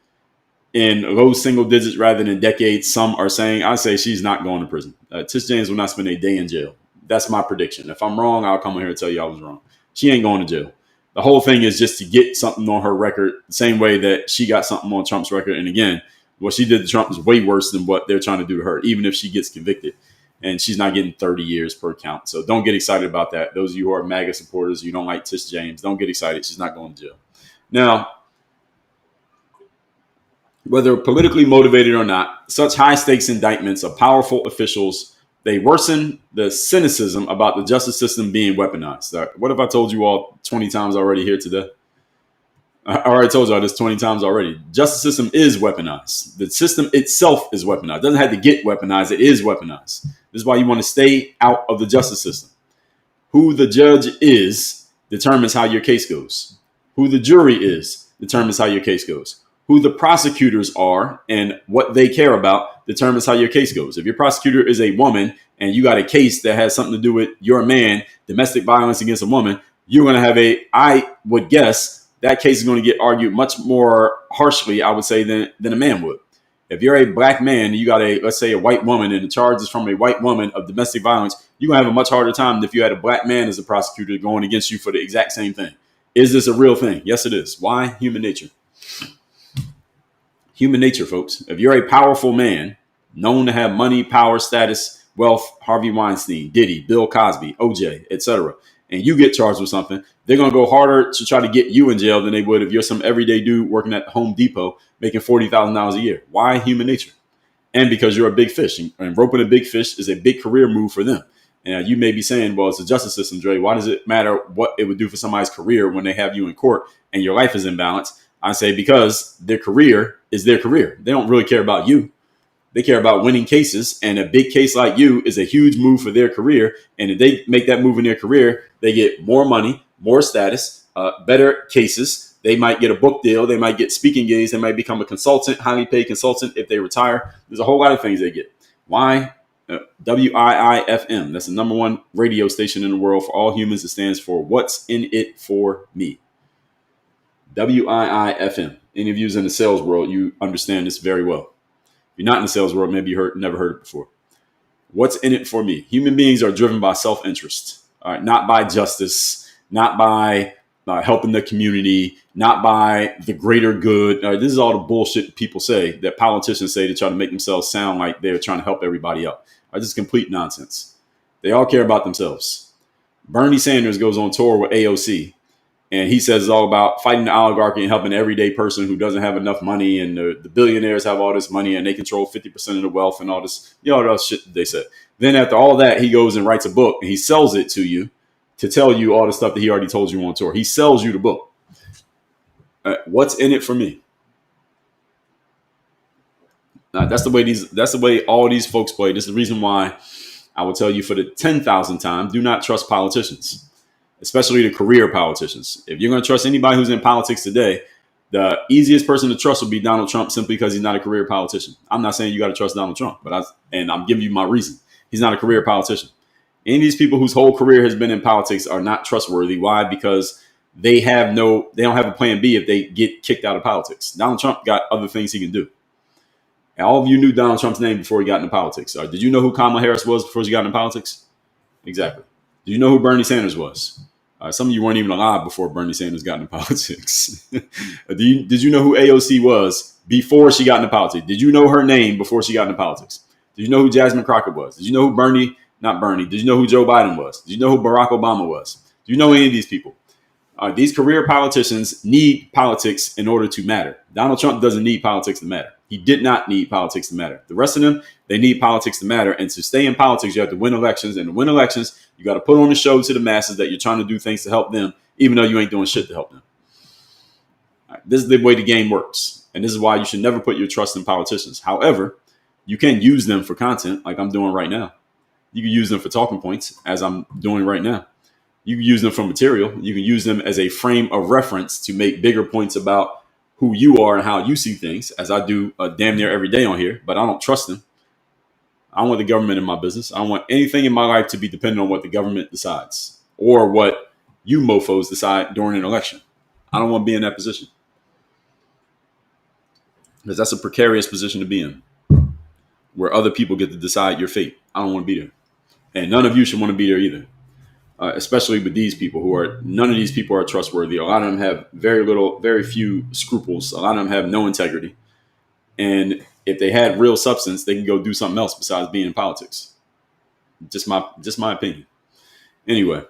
in low single digits rather than decades. Some are saying, I say she's not going to prison. Tish James will not spend a day in jail. That's my prediction. If I'm wrong, I'll come in here and tell you I was wrong. She ain't going to jail. The whole thing is just to get something on her record, the same way that she got something on Trump's record. And again, what she did to Trump is way worse than what they're trying to do to her, even if she gets convicted. And she's not getting 30 years per count. So don't get excited about that. Those of you who are MAGA supporters, you don't like Tish James, don't get excited. She's not going to jail. Now, whether politically motivated or not, such high-stakes indictments of powerful officials, they worsen the cynicism about the justice system being weaponized. What have I told you all 20 times already here today? I already told you all this 20 times already. Justice system is weaponized. The system itself is weaponized. It doesn't have to get weaponized. It is weaponized. This is why you want to stay out of the justice system. Who the judge is determines how your case goes. Who the jury is determines how your case goes. who the prosecutors are and what they care about determines how your case goes. If your prosecutor is a woman and you got a case that has something to do with your man, domestic violence against a woman, you're going to have I would guess that case is going to get argued much more harshly, I would say, than a man would. If you're a black man and you got let's say a white woman and the charge is from a white woman of domestic violence, you're going to have a much harder time than if you had a black man as a prosecutor going against you for the exact same thing. Is this a real thing? Yes, it is. Why? Human nature. Human nature, folks. If you're a powerful man, known to have money, power, status, wealth, Harvey Weinstein, Diddy, Bill Cosby, OJ, etc., and you get charged with something, they're going to go harder to try to get you in jail than they would if you're some everyday dude working at Home Depot making $40,000 a year. Why? Human nature. And because you're a big fish. And roping a big fish is a big career move for them. And you may be saying, well, it's the justice system, Dre. Why does it matter what it would do for somebody's career when they have you in court and your life is in balance? I say because their career is their career. They don't really care about you. They care about winning cases. And a big case like you is a huge move for their career. And if they make that move in their career, they get more money, more status, better cases. They might get a book deal. They might get speaking gigs. They might become a consultant, highly paid consultant if they retire. There's a whole lot of things they get. Why? WIIFM. That's the number one radio station in the world for all humans. It stands for What's in It for Me. WIIFM. Any of you in the sales world, you understand this very well. If you're not in the sales world, maybe you never heard it before. What's in it for me? Human beings are driven by self-interest, all right, not by justice, not by helping the community, not by the greater good. This is all the bullshit people say, that politicians say to try to make themselves sound like they're trying to help everybody out. This is complete nonsense. They all care about themselves. Bernie Sanders goes on tour with AOC, and he says it's all about fighting the oligarchy and helping the everyday person who doesn't have enough money, and the billionaires have all this money and they control 50% of the wealth and all this, all that shit that they said. Then after all that, he goes and writes a book and he sells it to you to tell you all the stuff that he already told you on tour. He sells you the book. What's in it for me? That's the way all these folks play. This is the reason why I will tell you for the 10,000th time, do not trust politicians, especially the career politicians. If you're going to trust anybody who's in politics today, the easiest person to trust would be Donald Trump, simply because he's not a career politician. I'm not saying you got to trust Donald Trump, but I'm giving you my reason. He's not a career politician. Any of these people whose whole career has been in politics are not trustworthy. Why? Because they don't have a plan B if they get kicked out of politics. Donald Trump got other things he can do. And all of you knew Donald Trump's name before he got into politics. Did you know who Kamala Harris was before she got into politics? Exactly. Did you know who Bernie Sanders was? Some of you weren't even alive before Bernie Sanders got into politics. Did you know who AOC was before she got into politics? Did you know her name before she got into politics? Did you know who Jasmine Crockett was? Did you know who Did you know who Joe Biden was? Did you know who Barack Obama was? Do you know any of these people? These career politicians need politics in order to matter. Donald Trump doesn't need politics to matter. He did not need politics to matter. The rest of them, they need politics to matter. And to stay in politics, you have to win elections. And to win elections, you got to put on the show to the masses that you're trying to do things to help them, even though you ain't doing shit to help them. This is the way the game works. And this is why you should never put your trust in politicians. However, you can use them for content like I'm doing right now. You can use them for talking points as I'm doing right now. You can use them for material. You can use them as a frame of reference to make bigger points about who you are and how you see things, as I do damn near every day on here, but I don't trust them. I don't want the government in my business. I don't want anything in my life to be dependent on what the government decides or what you mofos decide during an election. I don't want to be in that position, because that's a precarious position to be in, where other people get to decide your fate. I don't want to be there. And none of you should want to be there either. Especially with these people none of these people are trustworthy. A lot of them have very few scruples. A lot of them have no integrity. And if they had real substance, they can go do something else besides being in politics. Just my opinion. Anyway,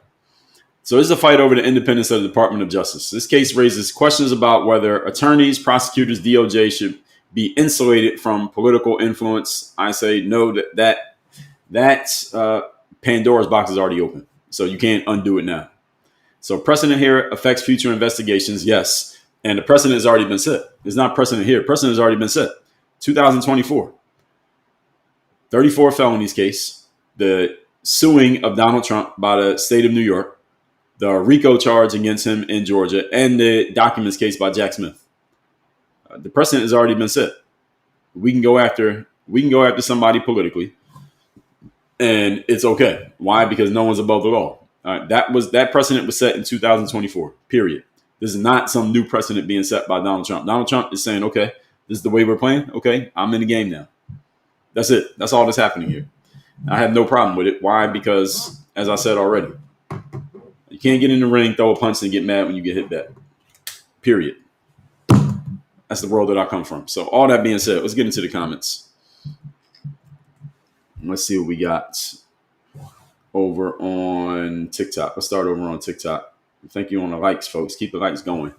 so this is a fight over the independence of the Department of Justice. This case raises questions about whether attorneys, prosecutors, DOJ should be insulated from political influence. I say no, that Pandora's box is already open. So you can't undo it now. So precedent here affects future investigations, yes. And the precedent has already been set. It's not precedent here. Precedent has already been set. 2024. 34 felonies case. The suing of Donald Trump by the state of New York. The RICO charge against him in Georgia. And the documents case by Jack Smith. The precedent has already been set. We can go after somebody politically, and it's okay. Why? Because no one's above the law. All right, that precedent was set in 2024. Period. This is not some new precedent being set by Donald Trump. Donald Trump is saying, okay, this is the way we're playing. Okay, I'm in the game now. That's it. That's all that's happening here. I have no problem with it. Why? Because, as I said already, you can't get in the ring, throw a punch, and get mad when you get hit back. Period. That's the world that I come from. So all that being said, let's get into the comments. Let's see what we got over on TikTok. Let's start over on TikTok. Thank you on the likes, folks. Keep the likes going.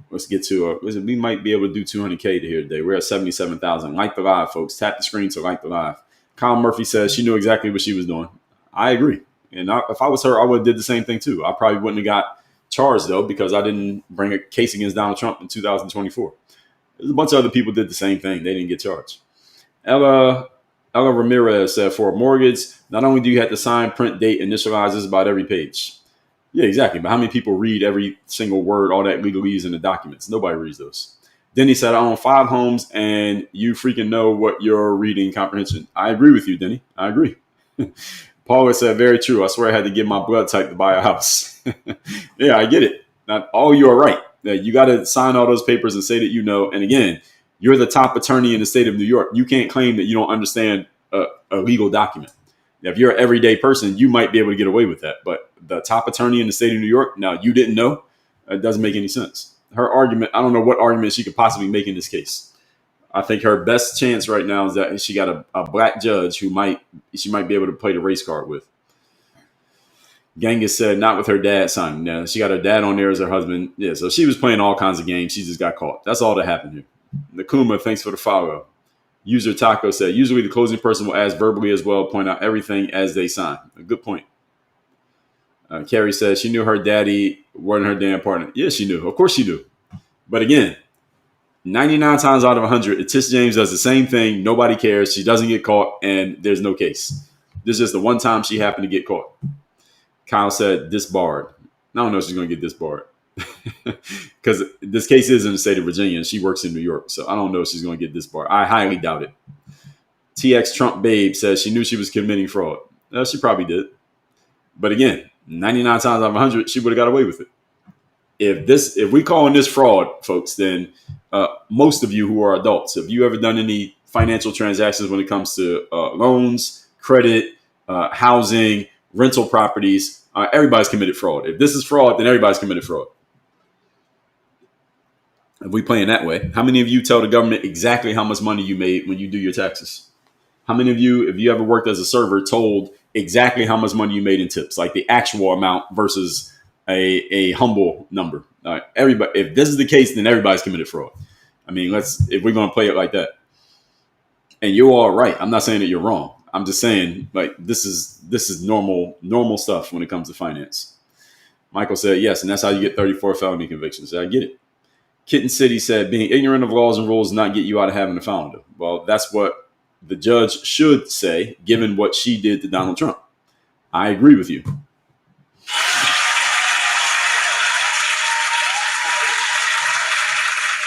Let's get to we might be able to do 200K here today. We're at 77,000. Like the live, folks. Tap the screen to like the live. Kyle Murphy says she knew exactly what she was doing. I agree. And if I was her, I would have did the same thing too. I probably wouldn't have got charged though because I didn't bring a case against Donald Trump in 2024. There's a bunch of other people did the same thing. They didn't get charged. Ella Ramirez said for a mortgage, not only do you have to sign, print, date, initialize about every page. Yeah, exactly. But how many people read every single word, all that legalese in the documents? Nobody reads those. Denny said, I own 5 homes and you freaking know what your reading comprehension. I agree with you, Denny. I agree. Paula said, very true. I swear I had to give my blood type to buy a house. Yeah, I get it. Not all you are right. You got to sign all those papers and say that you know. And again, you're the top attorney in the state of New York. You can't claim that you don't understand a legal document. Now, if you're an everyday person, you might be able to get away with that. But the top attorney in the state of New York, now you didn't know. It doesn't make any sense. Her argument, I don't know what argument she could possibly make in this case. I think her best chance right now is that she got a black judge who she might be able to play the race card with. Genghis said, not with her dad signing. Now, she got her dad on there as her husband. Yeah, so she was playing all kinds of games. She just got caught. That's all that happened here. Nakuma, thanks for the follow. User Taco said, usually the closing person will ask verbally as well, point out everything as they sign. A good point. Carrie says she knew her daddy wasn't her damn partner. Yeah, she knew. Of course she knew. But again, 99 times out of 100, Leticia James does the same thing. Nobody cares. She doesn't get caught, and there's no case. This is just the one time she happened to get caught. Kyle said, disbarred. I don't know if she's going to get disbarred. Because this case is in the state of Virginia, and she works in New York. So I don't know if she's going to get disbarred. I highly doubt it. TX Trump Babe says she knew she was committing fraud. She probably did. But again, 99 times out of 100, she would have got away with it. If we calling this fraud, folks, then most of you who are adults, have you ever done any financial transactions when it comes to loans, credit, housing, rental properties? Everybody's committed fraud. If this is fraud, then everybody's committed fraud. If we playing that way, how many of you tell the government exactly how much money you made when you do your taxes? How many of you, if you ever worked as a server, told exactly how much money you made in tips, like the actual amount versus a humble number? All right, everybody. If this is the case, then everybody's committed fraud. I mean, if we're going to play it like that, and you're all right. I'm not saying that you're wrong. I'm just saying, like, this is normal stuff when it comes to finance. Michael said yes, and that's how you get 34 felony convictions. I get it. Kitten City said being ignorant of laws and rules does not get you out of having a felony. Well, that's what the judge should say, given what she did to Donald Trump. I agree with you.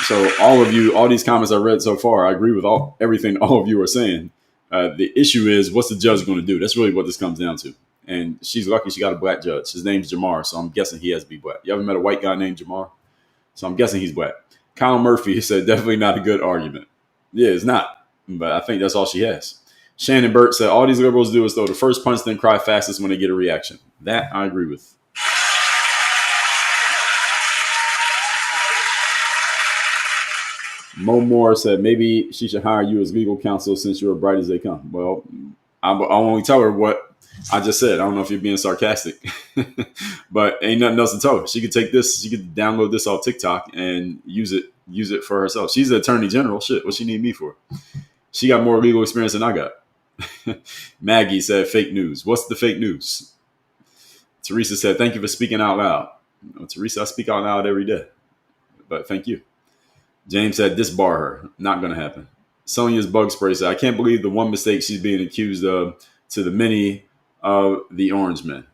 So all these comments I read so far, I agree with everything all of you are saying. The issue is, what's the judge going to do? That's really what this comes down to. And she's lucky she got a black judge. His name's Jamar, so I'm guessing he has to be black. You ever met a white guy named Jamar? So I'm guessing he's black. Kyle Murphy said, definitely not a good argument. Yeah, it's not. But I think that's all she has. Shannon Burt said, all these liberals do is throw the first punch, then cry fastest when they get a reaction. That I agree with. Mo Moore said, maybe she should hire you as legal counsel since you're as bright as they come. Well, I'll only tell her what I just said. I don't know if you're being sarcastic, but ain't nothing else to tell her. She could take this, she could download this off TikTok and use it for herself. She's the attorney general. Shit, what she need me for? She got more legal experience than I got. Maggie said, fake news. What's the fake news? Teresa said, thank you for speaking out loud. Teresa, I speak out loud every day, but thank you. James said, disbar her. Not going to happen. Sonia's bug spray said, I can't believe the one mistake she's being accused of to the many of the orange men.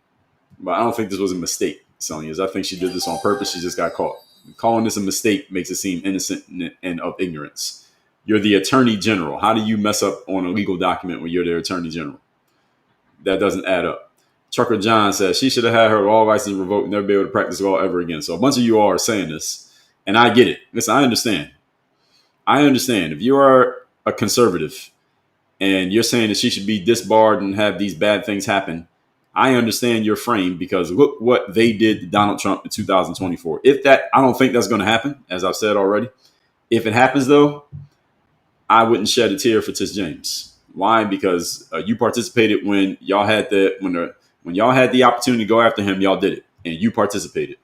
But I don't think this was a mistake, Sonia's. I think she did this on purpose. She just got caught. Calling this a mistake makes it seem innocent and of ignorance. You're the attorney general. How do you mess up on a legal document when you're the attorney general? That doesn't add up. Trucker John says she should have had her law license revoked and never be able to practice law ever again. So a bunch of you all are saying this, and I get it. Listen, I understand. If you are a conservative and you're saying that she should be disbarred and have these bad things happen, I understand your frame, because look what they did to Donald Trump in 2024. I don't think that's going to happen, as I've said already. If it happens, though, I wouldn't shed a tear for Tish James. Why? Because you participated when y'all had when y'all had the opportunity to go after him. Y'all did it, and you participated.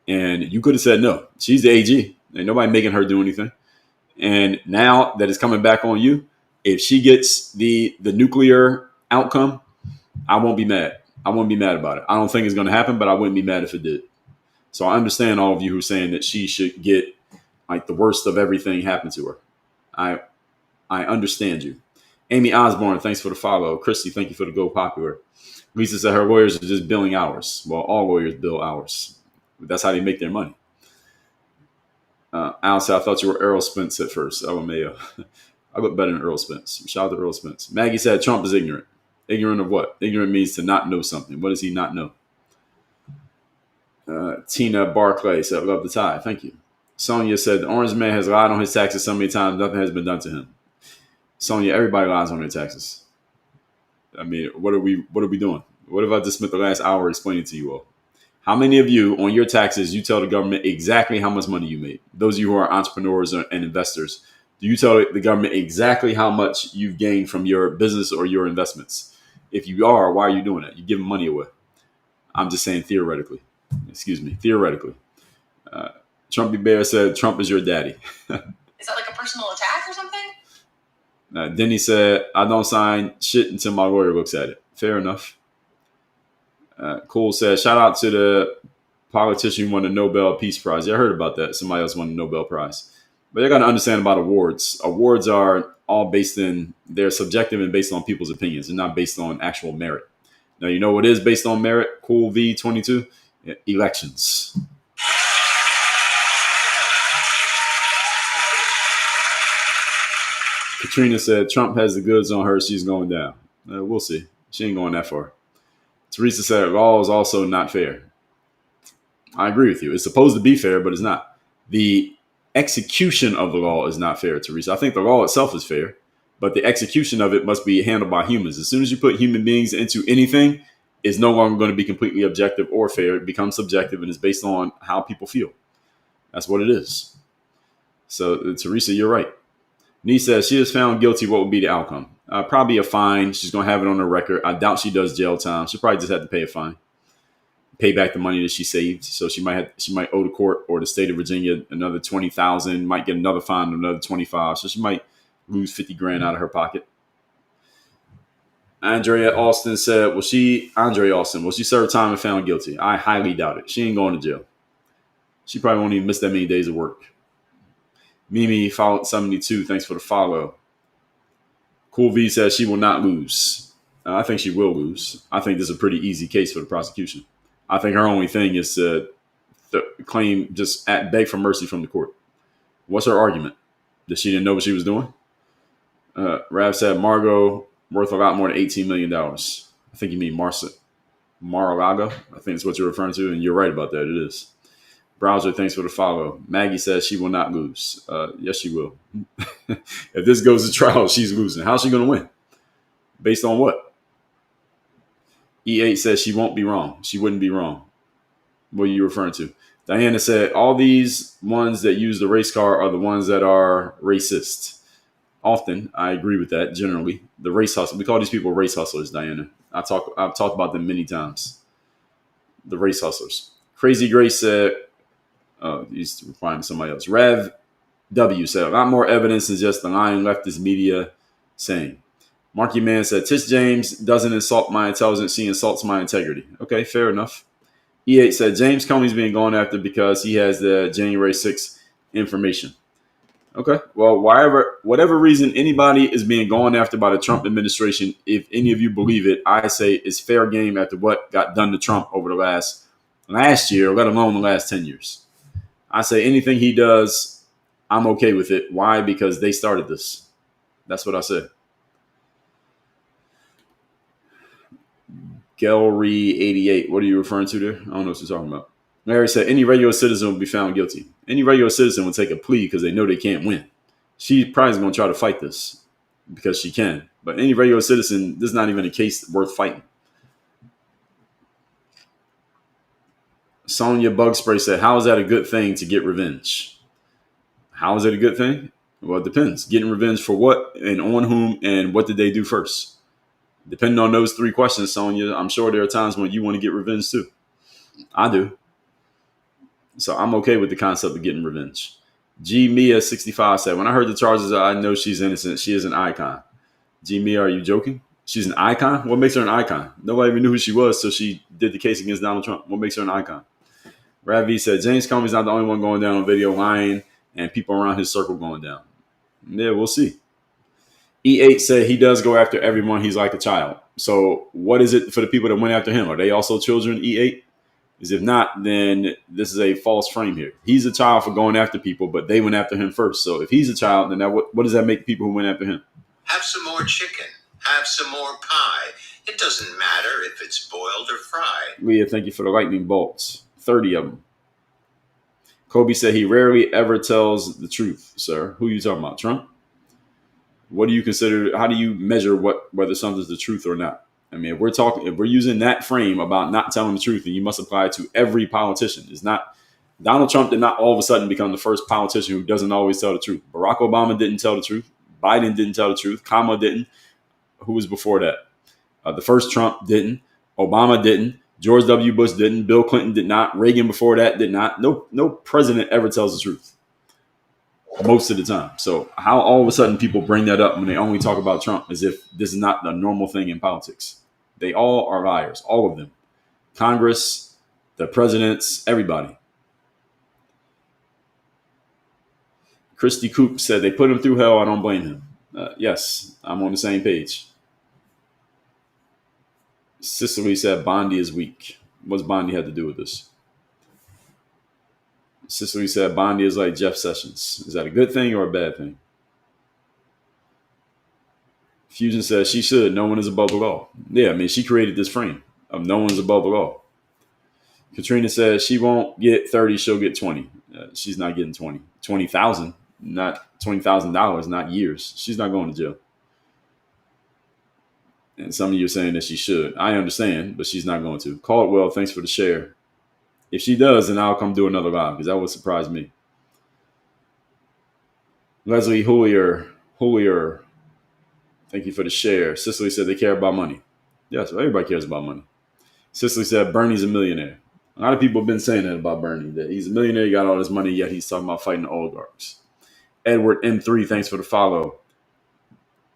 And you could have said no. She's the AG. Ain't nobody making her do anything. And now that it's coming back on you, if she gets the nuclear outcome, I won't be mad. I won't be mad about it. I don't think it's going to happen, but I wouldn't be mad if it did. So I understand all of you who are saying that she should get like the worst of everything happen to her. I understand you. Amy Osborne, thanks for the follow. Christy, thank you for the go popular. Lisa said her lawyers are just billing hours. Well, all lawyers bill hours. That's how they make their money. Al said, I thought you were Earl Spence at first. LMAO. I look better than Earl Spence. Shout out to Earl Spence. Maggie said Trump is ignorant. Ignorant of what? Ignorant means to not know something. What does he not know? Tina Barclay said, love the tie. Thank you. Sonia said, the orange man has lied on his taxes so many times, nothing has been done to him. Sonia, everybody lies on their taxes. I mean, what are we doing? What if I just spent the last hour explaining to you all? How many of you on your taxes, you tell the government exactly how much money you made? Those of you who are entrepreneurs and investors, do you tell the government exactly how much you've gained from your business or your investments? If you are, why are you doing that? You're giving money away. I'm just saying theoretically. Theoretically. Trumpy Bear said, Trump is your daddy. Is that like a personal attack or something? Denny said, I don't sign shit until my lawyer looks at it. Fair enough. Cole said, shout out to the politician who won the Nobel Peace Prize. Yeah, I heard about that. Somebody else won the Nobel Prize. But you got to understand about awards. Awards are all they're subjective and based on people's opinions and not based on actual merit. Now, you know what is based on merit? Cool V22? Elections. Katrina said, Trump has the goods on her. She's going down. We'll see. She ain't going that far. Teresa said, law is also not fair. I agree with you. It's supposed to be fair, but it's not. The execution of the law is not fair, Teresa. I think the law itself is fair, but the execution of it must be handled by humans. As soon as you put human beings into anything, it's no longer going to be completely objective or fair. It becomes subjective and is based on how people feel. That's what it is. So, Teresa, you're right. Nee says she is found guilty. What would be the outcome? Probably a fine. She's going to have it on her record. I doubt she does jail time. She'll probably just have to pay a fine, pay back the money that she saved. So she might owe the court or the state of Virginia another $20,000. Might get another fine of another $25,000. So she might lose $50,000 out of her pocket. Andrea Austin said, "Will she serve time and found guilty? I highly doubt it. She ain't going to jail. She probably won't even miss that many days of work." Mimi followed 72. Thanks for the follow. Cool V says she will not lose. I think she will lose. I think this is a pretty easy case for the prosecution. I think her only thing is to claim, just beg for mercy from the court. What's her argument? That she didn't know what she was doing? Rav said Margot worth a lot more than $18 million. I think you mean Mar-a-Lago. I think that's what you're referring to, and you're right about that. It is. Browser, thanks for the follow. Maggie says she will not lose. Yes, she will. If this goes to trial, she's losing. How's she going to win? Based on what? E8 says she won't be wrong. She wouldn't be wrong. What are you referring to? Diana said all these ones that use the race car are the ones that are racist. Often, I agree with that. Generally, the race hustle. We call these people race hustlers, Diana. I've talked about them many times. The race hustlers. Crazy Grace said, he's replying to somebody else. Rev W said, a lot more evidence than just the lying leftist media saying. Marky Man said, Tish James doesn't insult my intelligence. She insults my integrity. Okay, fair enough. E8 said, James Comey's being gone after because he has the January 6th information. Okay, well, whatever reason anybody is being gone after by the Trump administration, if any of you believe it, I say it's fair game after what got done to Trump over the last year, let alone the last 10 years. I say anything he does, I'm okay with it. Why? Because they started this. That's what I said. Gallery 88. What are you referring to there? I don't know what you're talking about. Mary said any regular citizen will be found guilty. Any regular citizen will take a plea because they know they can't win. She probably is going to try to fight this because she can. But any regular citizen, this is not even a case worth fighting. Sonia Bug Spray said, how is that a good thing to get revenge? How is it a good thing? Well, it depends. Getting revenge for what and on whom and what did they do first? Depending on those three questions, Sonia, I'm sure there are times when you want to get revenge too. I do. So I'm okay with the concept of getting revenge. G Mia 65 said, when I heard the charges, I know she's innocent. She is an icon. G Mia, are you joking? She's an icon? What makes her an icon? Nobody even knew who she was till she did the case against Donald Trump. What makes her an icon? Ravi said, James Comey's not the only one going down on video lying and people around his circle going down. Yeah, we'll see. E8 said he does go after everyone. He's like a child. So what is it for the people that went after him? Are they also children, E8? Because if not, then this is a false frame here. He's a child for going after people, but they went after him first. So if he's a child, then what does that make people who went after him? Have some more chicken. Have some more pie. It doesn't matter if it's boiled or fried. Leah, thank you for the lightning bolts. 30 of them. Kobe said he rarely ever tells the truth, sir. Who are you talking about? Trump? What do you consider? How do you measure whether something's the truth or not? I mean, if we're using that frame about not telling the truth, then you must apply it to every politician. It's not Donald Trump did not all of a sudden become the first politician who doesn't always tell the truth. Barack Obama didn't tell the truth. Biden didn't tell the truth. Kamala didn't. Who was before that? The first Trump didn't. Obama didn't. George W. Bush didn't. Bill Clinton did not. Reagan before that did not. No president ever tells the truth most of the time. So how all of a sudden people bring that up when they only talk about Trump as if this is not the normal thing in politics? They all are liars, all of them. Congress, the presidents, everybody. Christy Coop said they put him through hell. I don't blame him. Yes, I'm on the same page. Cicely said Bondi is weak. What's Bondi had to do with this? Cicely said Bondi is like Jeff Sessions. Is that a good thing or a bad thing? Fusion says she should. No one is above the law. Yeah, I mean, she created this frame of no one's above the law. Katrina says she won't get 30, she'll get 20. She's not getting 20. 20,000, not $20,000, not years. She's not going to jail. And some of you are saying that she should. I understand, but she's not going to. Caldwell, thanks for the share. If she does, then I'll come do another live because that would surprise me. Leslie Hoolier, thank you for the share. Cicely said they care about money. Yes, everybody cares about money. Cicely said Bernie's a millionaire. A lot of people have been saying that about Bernie, that he's a millionaire, he got all this money, yet he's talking about fighting the oligarchs. Edward M3, thanks for the follow.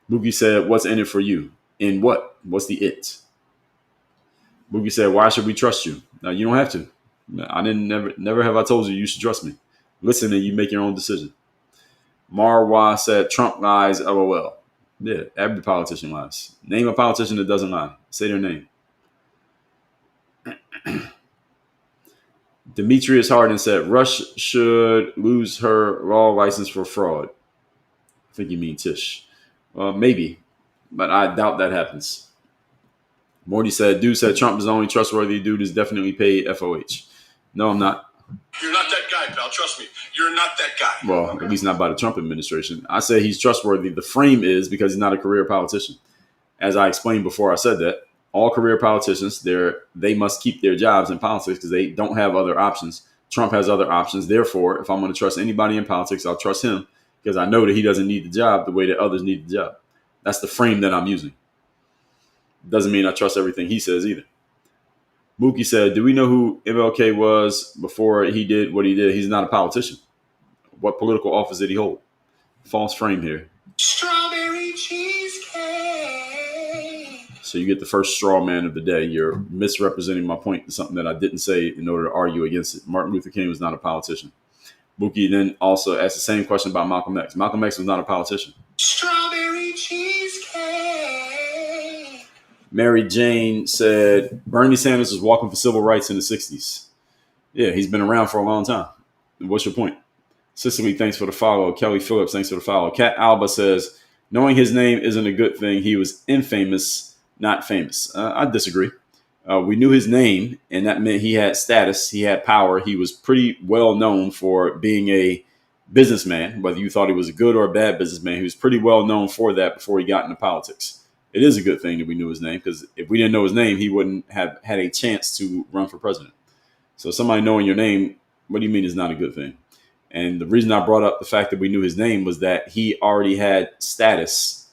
Boogie said, what's in it for you? In what? What's the it? Boogie said, why should we trust you? No, you don't have to. Never have I told you should trust me. Listen and you make your own decision. Marwa said, Trump lies, LOL. Yeah, every politician lies. Name a politician that doesn't lie. Say their name. Demetrius Harden said, Rush should lose her law license for fraud. I think you mean Tish. Well, maybe, but I doubt that happens. Morty said, dude said Trump is the only trustworthy dude who's definitely paid FOH. No, I'm not. You're not that guy, pal. Trust me. You're not that guy. Well, at least not by the Trump administration. I say he's trustworthy. The frame is because he's not a career politician. As I explained before I said that, all career politicians, they must keep their jobs in politics because they don't have other options. Trump has other options. Therefore, if I'm going to trust anybody in politics, I'll trust him because I know that he doesn't need the job the way that others need the job. That's the frame that I'm using. Doesn't mean I trust everything he says either. Mookie said, do we know who MLK was before he did what he did? He's not a politician. What political office did he hold? False frame here. Strawberry cheesecake. So you get the first straw man of the day. You're misrepresenting my point to something that I didn't say in order to argue against it. Martin Luther King was not a politician. Mookie then also asked the same question about Malcolm X. Malcolm X was not a politician. Strawberry cheesecake. Mary Jane said Bernie Sanders was walking for civil rights in the 60s. Yeah, he's been around for a long time. What's your point? Cicely, thanks for the follow. Kelly Phillips, thanks for the follow. Kat Alba says, knowing his name isn't a good thing. He was infamous, not famous. I disagree. We knew his name, and that meant he had status, he had power. He was pretty well known for being a businessman, whether you thought he was a good or a bad businessman. He was pretty well known for that before he got into politics. It is a good thing that we knew his name, because if we didn't know his name, he wouldn't have had a chance to run for president. So somebody knowing your name, what do you mean is not a good thing? And the reason I brought up the fact that we knew his name was that he already had status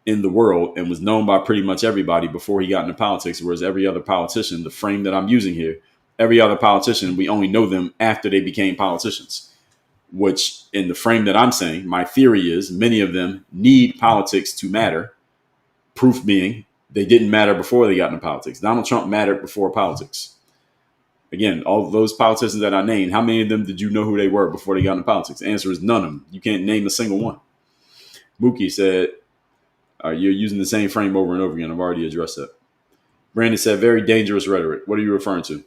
in the world and was known by pretty much everybody before he got into politics, whereas every other politician, the frame that I'm using here, every other politician, we only know them after they became politicians, which in the frame that I'm saying, my theory is many of them need politics to matter. Proof being they didn't matter before they got into politics. Donald Trump mattered before politics. Again, all those politicians that I named, how many of them did you know who they were before they got into politics? The answer is none of them. You can't name a single one. Mookie said, you're using the same frame over and over again. I've already addressed that. Brandon said, very dangerous rhetoric. What are you referring to?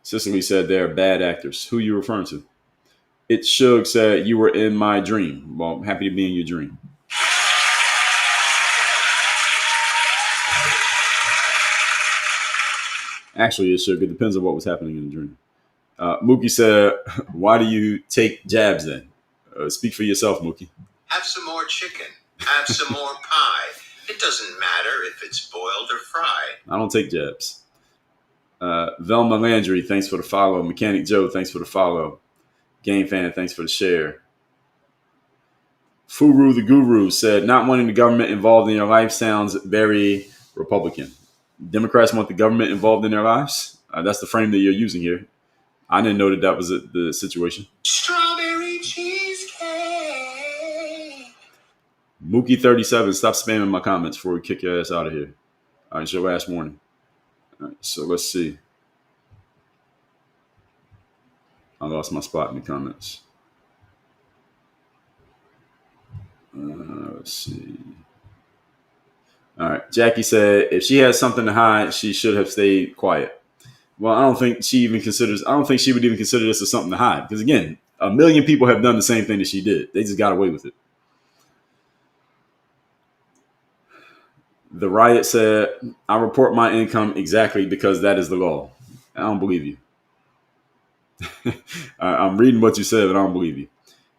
Cicely said, they're bad actors. Who are you referring to? It Shug said, you were in my dream. Well, I'm happy to be in your dream. Actually, it should. It depends on what was happening in the dream. Mookie said, why do you take jabs then? Speak for yourself, Mookie. Have some more chicken. Have some more pie. It doesn't matter if it's boiled or fried. I don't take jabs. Velma Landry, thanks for the follow. Mechanic Joe, thanks for the follow. Game Fan, thanks for the share. Furu the Guru said, not wanting the government involved in your life sounds very Republican. Democrats want the government involved in their lives. That's the frame that you're using here. I didn't know that was the situation. Strawberry cheesecake. Mookie 37, stop spamming my comments before we kick your ass out of here. All right, it's your last warning. All right, so let's see. I lost my spot in the comments. Let's see. All right. Jackie said, if she has something to hide, she should have stayed quiet. Well, I don't think she would even consider this as something to hide. Because again, a million people have done the same thing that she did. They just got away with it. The Riot said, I report my income exactly because that is the law. I don't believe you. I'm reading what you said, but I don't believe you.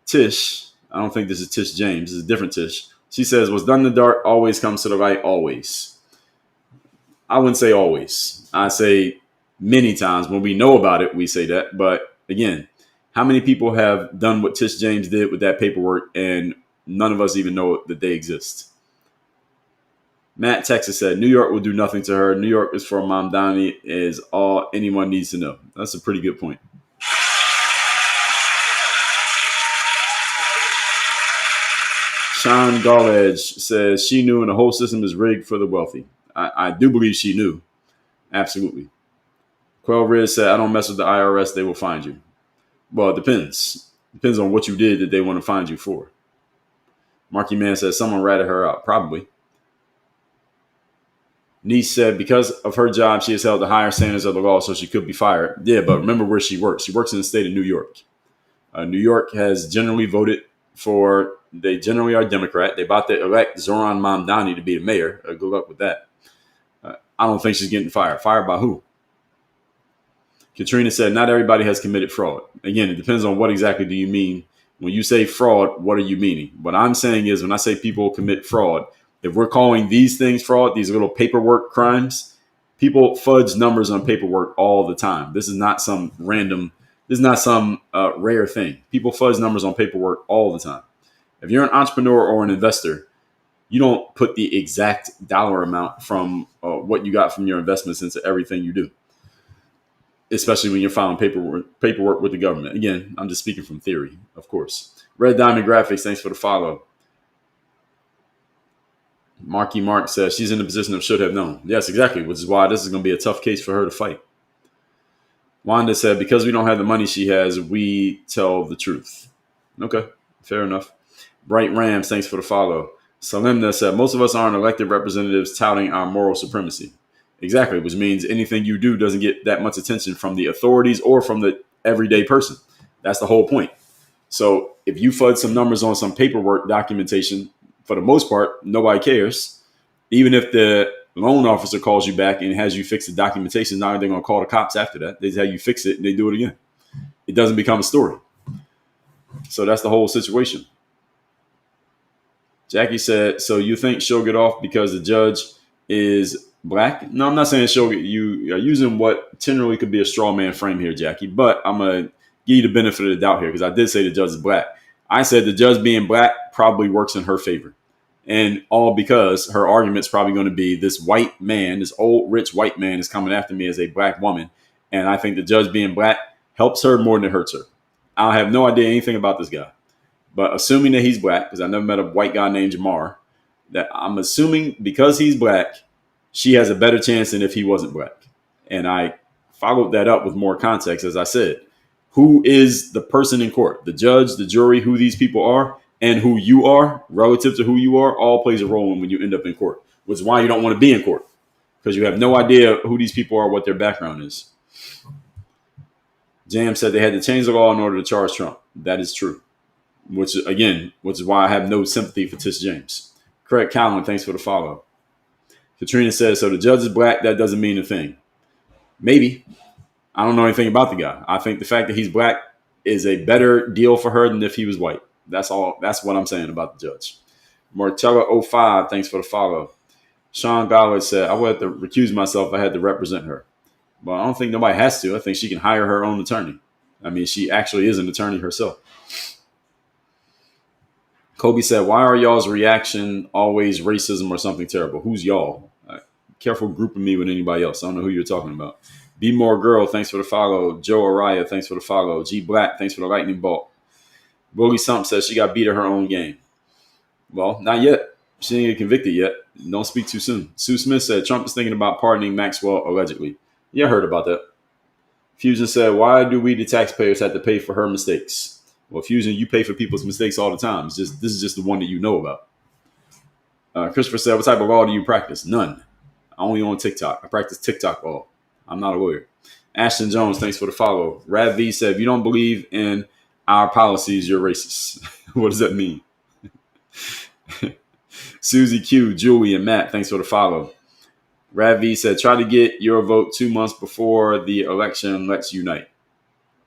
Tish, I don't think this is Tish James. This is a different Tish. She says, what's done in the dark always comes to the light, always. I wouldn't say always. I say many times when we know about it, we say that. But again, how many people have done what Tish James did with that paperwork and none of us even know that they exist? Matt Texas said, New York will do nothing to her. New York is for Mom Donnie is all anyone needs to know. That's a pretty good point. Sean Garledge says she knew and the whole system is rigged for the wealthy. I do believe she knew. Absolutely. Quell Riz said, I don't mess with the IRS. They will find you. Well, it depends. Depends on what you did that they want to find you for. Marky Man says someone ratted her out. Probably. Niece said because of her job, she has held the higher standards of the law, so she could be fired. Yeah, but remember where she works. She works in the state of New York. New York has generally voted for, they generally are Democrat. They about to elect Zoran Mamdani to be the mayor. Good luck with that. I don't think she's getting fired. Fired by who? Katrina said, not everybody has committed fraud. Again, it depends on what exactly do you mean. When you say fraud, what are you meaning? What I'm saying is when I say people commit fraud, if we're calling these things fraud, these little paperwork crimes, people fudge numbers on paperwork all the time. This is not some rare thing. People fudge numbers on paperwork all the time. If you're an entrepreneur or an investor, you don't put the exact dollar amount from what you got from your investments into everything you do, especially when you're filing paperwork with the government. Again, I'm just speaking from theory, of course. Red Diamond Graphics, thanks for the follow. Marky Mark says she's in the position of should have known. Yes, exactly, which is why this is going to be a tough case for her to fight. Wanda said, because we don't have the money she has, we tell the truth. Okay, fair enough. Bright Rams, thanks for the follow. Salimna said, most of us aren't elected representatives touting our moral supremacy. Exactly, which means anything you do doesn't get that much attention from the authorities or from the everyday person. That's the whole point. So if you fudge some numbers on some paperwork documentation, for the most part, nobody cares. Even if the loan officer calls you back and has you fix the documentation, now they're going to call the cops after that. They tell you fix it and they do it again. It doesn't become a story. So that's the whole situation. Jackie said, so you think she'll get off because the judge is black? No, I'm not saying you are using what generally could be a straw man frame here, Jackie, but I'm going to give you the benefit of the doubt here because I did say the judge is black. I said the judge being black probably works in her favor. And all because her argument's probably going to be this white man, this old rich white man is coming after me as a black woman. And I think the judge being black helps her more than it hurts her. I have no idea anything about this guy. But assuming that he's black, because I never met a white guy named Jamar, that I'm assuming because he's black, she has a better chance than if he wasn't black. And I followed that up with more context, as I said. Who is the person in court? The judge, the jury, who these people are, and who you are relative to who you are, all plays a role when you end up in court, which is why you don't want to be in court, because you have no idea who these people are, what their background is. Jam said they had to change the law in order to charge Trump. That is true. Which is why I have no sympathy for Tish James. Craig Callan, thanks for the follow. Katrina says, so the judge is black, that doesn't mean a thing. Maybe. I don't know anything about the guy. I think the fact that he's black is a better deal for her than if he was white. That's all. That's what I'm saying about the judge. Martella05, thanks for the follow. Sean Galloway said, I would have to recuse myself if I had to represent her. Well, I don't think nobody has to. I think she can hire her own attorney. I mean, she actually is an attorney herself. Kobe said, why are y'all's reaction always racism or something terrible? Who's y'all? Careful grouping me with anybody else. I don't know who you're talking about. Be More Girl, thanks for the follow. Joe Araya, thanks for the follow. G Black, thanks for the lightning bolt. Willie Sump says she got beat at her own game. Well, not yet. She didn't get convicted yet. Don't speak too soon. Sue Smith said Trump is thinking about pardoning Maxwell allegedly. Yeah, I heard about that. Fusion said, why do we, the taxpayers, have to pay for her mistakes? Well, Fusion, you pay for people's mistakes all the time. This is just the one that you know about. Christopher said, what type of law do you practice? None. Only on TikTok. I practice TikTok law. I'm not a lawyer. Ashton Jones, thanks for the follow. Rav V said, if you don't believe in our policies, you're racist. What does that mean? Susie Q, Julie, and Matt, thanks for the follow. Rav V said, try to get your vote 2 months before the election. Let's unite.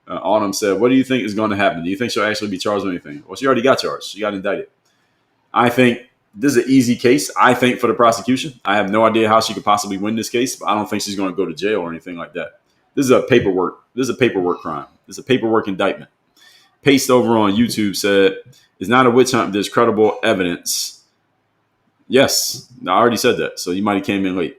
Autumn said, what do you think is going to happen? Do you think she'll actually be charged with anything? Well, she already got charged. She got indicted. I think this is an easy case, I think, for the prosecution. I have no idea how she could possibly win this case, but I don't think she's going to go to jail or anything like that. This is a paperwork crime. This is a paperwork indictment. Paste over on YouTube said, it's not a witch hunt. There's credible evidence. Yes, I already said that. So you might have came in late.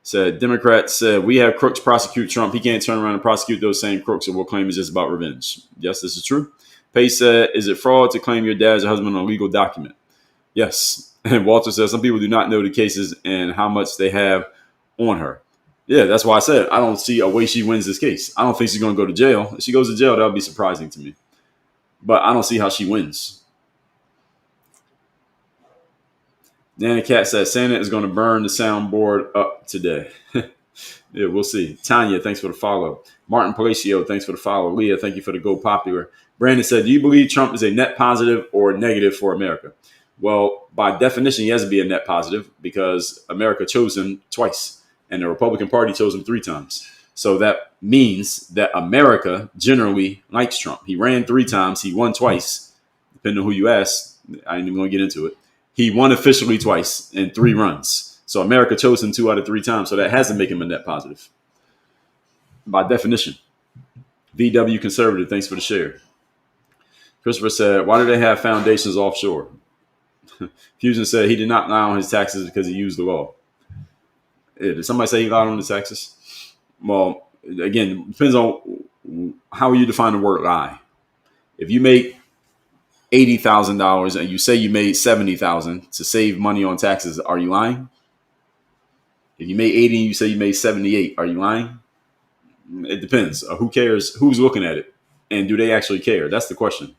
Said, Democrats said, we have crooks prosecute Trump. He can't turn around and prosecute those same crooks, and we'll claim it's just about revenge. Yes, this is true. Pace said, is it fraud to claim your dad's husband on a legal document? Yes. And Walter says, some people do not know the cases and how much they have on her. Yeah, that's why I said I don't see a way she wins this case. I don't think she's going to go to jail. If she goes to jail, that would be surprising to me. But I don't see how she wins. Danny Cat says Santa is going to burn the soundboard up today. Yeah, we'll see. Tanya, thanks for the follow. Martin Palacio, thanks for the follow. Leah, thank you for the Go Popular. Brandon said, do you believe Trump is a net positive or negative for America? Well, by definition, he has to be a net positive because America chose him twice and the Republican Party chose him 3 times. So that means that America generally likes Trump. He ran 3 times. He won twice, depending on who you ask. I ain't even going to get into it. He won officially twice in 3 runs. So America chose him 2 out of 3 times. So that has to make him a net positive by definition. VW Conservative, thanks for the share. Christopher said, why do they have foundations offshore? Fusion said he did not lie on his taxes because he used the law. Yeah, did somebody say he lied on the taxes? Well, again, it depends on how you define the word lie. If you make $80,000 and you say you made $70,000 to save money on taxes, are you lying? If you made 80 and you say you made 78, are you lying? It depends. Who cares? Who's looking at it? And do they actually care? That's the question.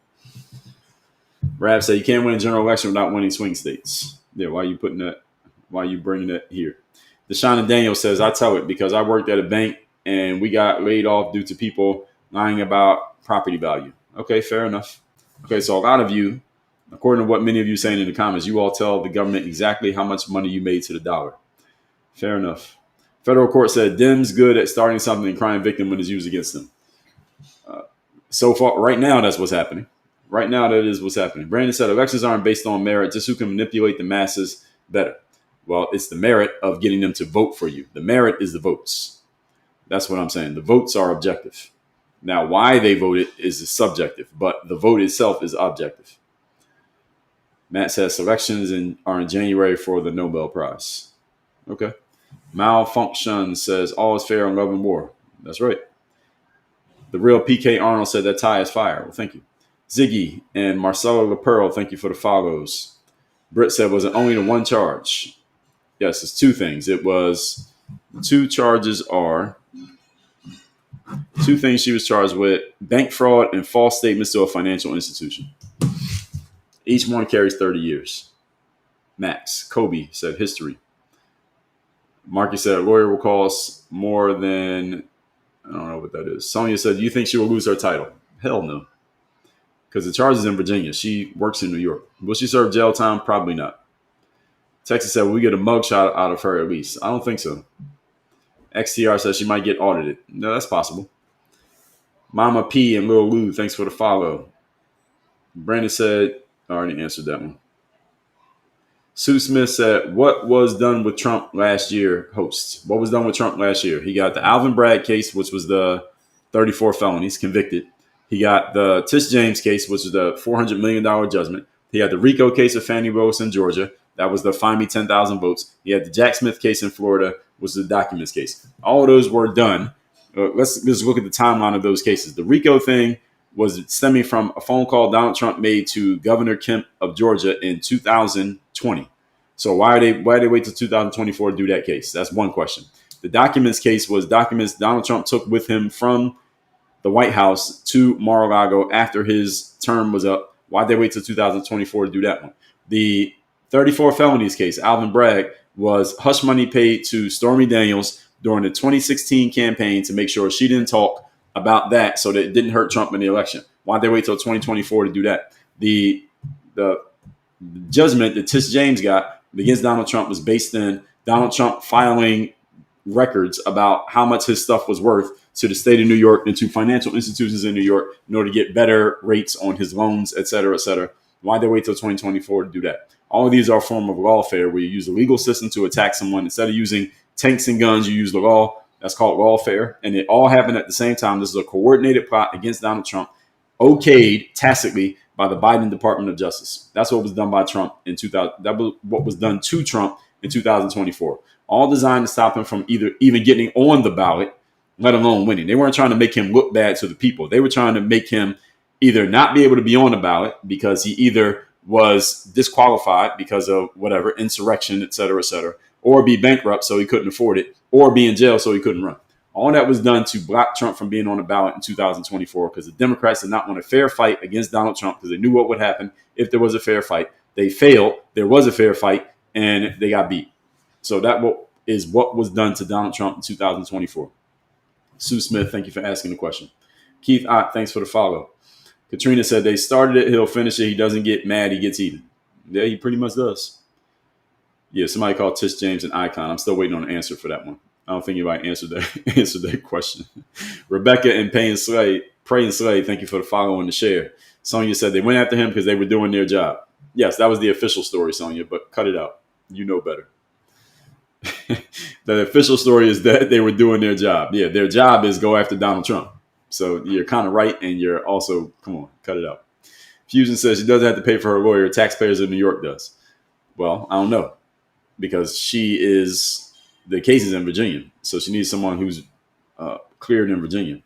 Rav said you can't win a general election without winning swing states. Yeah, why are you putting that? Why are you bringing that here? Deshaun Daniel says, I tell it because I worked at a bank and we got laid off due to people lying about property value. Okay, fair enough. Okay, so a lot of you, according to what many of you saying in the comments, you all tell the government exactly how much money you made to the dollar. Fair enough. Federal court said Dems good at starting something and crying victim when it's used against them. So far, right now, that's what's happening. Right now, that is what's happening. Brandon said elections aren't based on merit, just who can manipulate the masses better. Well, it's the merit of getting them to vote for you. The merit is the votes. That's what I'm saying. The votes are objective. Now, why they voted is subjective, but the vote itself is objective. Matt says selections are in January for the Nobel Prize. Okay. Malfunction says all is fair in love and war. That's right. The real PK Arnold said that tie is fire. Well, thank you. Ziggy and Marcelo LaPearl, thank you for the follows. Britt said, was it only the one charge? Yes, it's two things. It was two charges are two things she was charged with: bank fraud and false statements to a financial institution. Each one carries 30 years. Max. Kobe said history. Marky said a lawyer will cost more than, I don't know what that is. Sonia said, do you think she will lose her title? Hell no. Because the charge is in Virginia. She works in New York. Will she serve jail time? Probably not. Texas said, will we get a mugshot out of her at least? I don't think so. XTR says she might get audited. No, that's possible. Mama P and Lil Lou, thanks for the follow. Brandon said, I already answered that one. Sue Smith said, what was done with Trump last year, host? What was done with Trump last year? He got the Alvin Bragg case, which was the 34 felonies, convicted. He got the Tish James case, which was the $400 million judgment. He had the RICO case of Fannie Rose in Georgia. That was the find me 10,000 votes. He had the Jack Smith case in Florida, which was the documents case. All of those were done. Let's just look at the timeline of those cases. The RICO thing was stemming from a phone call Donald Trump made to Governor Kemp of Georgia in 2020. So why they wait till 2024 to do that case? That's one question. The documents case was documents Donald Trump took with him from the White House to Mar-a-Lago after his term was up. Why'd they wait till 2024 to do that one? The 34 felonies case, Alvin Bragg, was hush money paid to Stormy Daniels during the 2016 campaign to make sure she didn't talk about that so that it didn't hurt Trump in the election. Why'd they wait till 2024 to do that? The judgment that Tish James got against Donald Trump was based in Donald Trump filing records about how much his stuff was worth to the state of New York and to financial institutions in New York in order to get better rates on his loans, et cetera, et cetera. Why'd they wait till 2024 to do that? All of these are a form of lawfare where you use the legal system to attack someone. Instead of using tanks and guns, you use the law. That's called lawfare. And it all happened at the same time. This is a coordinated plot against Donald Trump, okayed tacitly by the Biden Department of Justice. That's what was done by Trump in 2000. That was what was done to Trump in 2024. All designed to stop him from even getting on the ballot, let alone winning. They weren't trying to make him look bad to the people. They were trying to make him either not be able to be on the ballot because he either was disqualified because of whatever, insurrection, et cetera, or be bankrupt so he couldn't afford it, or be in jail so he couldn't run. All that was done to block Trump from being on the ballot in 2024 because the Democrats did not want a fair fight against Donald Trump because they knew what would happen if there was a fair fight. They failed. There was a fair fight, and they got beat. So that is what was done to Donald Trump in 2024. Sue Smith, thank you for asking the question. Keith Ott, thanks for the follow. Katrina said they started it, he'll finish it. He doesn't get mad, he gets even. Yeah, he pretty much does. Yeah, somebody called Tish James an icon. I'm still waiting on an answer for that one. I don't think anybody answered that question. Rebecca and Pray and Slade, thank you for the follow and the share. Sonia said they went after him because they were doing their job. Yes, that was the official story, Sonia, but cut it out. You know better. The official story is that they were doing their job. Yeah, their job is go after Donald Trump. So you're kind of right, and you're also, come on, cut it out. Fusion says she doesn't have to pay for her lawyer. Taxpayers in New York does. Well, I don't know, because the case is in Virginia, so she needs someone who's cleared in Virginia.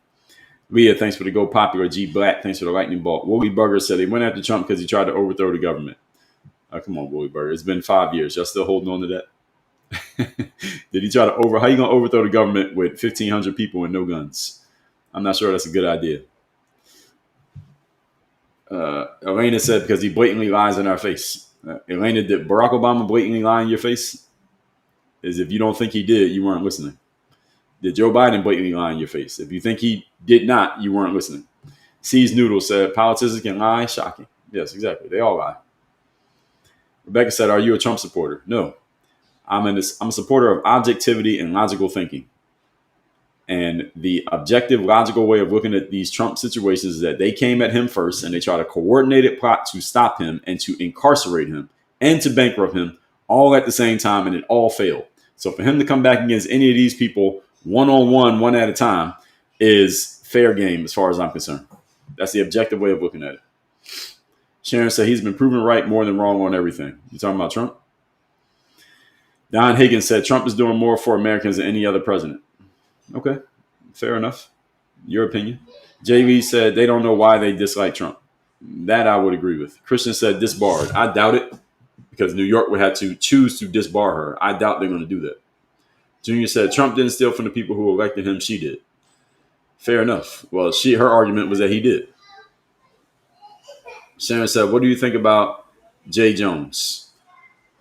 Leah, thanks for the Go Popular. G Black, thanks for the lightning bolt. Wooly Burger said they went after Trump because he tried to overthrow the government. Come on, Wooly Burger. It's been 5 years. Y'all still holding on to that? Did he try to how you going to overthrow the government with 1,500 people and no guns? I'm not sure that's a good idea. Elena said because he blatantly lies in our face. Elena, did Barack Obama blatantly lie in your face? is if you don't think he did, you weren't listening. Did Joe Biden blatantly lie in your face? If you think he did not, you weren't listening. C's Noodle said, politicians can lie. Shocking. Yes, exactly. They all lie. Rebecca said, are you a Trump supporter? No. I'm a supporter of objectivity and logical thinking. And the objective, logical way of looking at these Trump situations is that they came at him first and they tried a coordinated plot to stop him and to incarcerate him and to bankrupt him all at the same time, and it all failed. So for him to come back against any of these people one-on-one, one at a time, is fair game as far as I'm concerned. That's the objective way of looking at it. Sharon said he's been proven right more than wrong on everything. You talking about Trump? Don Higgins said Trump is doing more for Americans than any other president. Okay, fair enough. Your opinion. JV said they don't know why they dislike Trump. That I would agree with. Christian said disbarred. I doubt it, because New York would have to choose to disbar her. I doubt they're going to do that. Junior said Trump didn't steal from the people who elected him. She did. Fair enough. Well, her argument was that he did. Sharon said, what do you think about Jay Jones?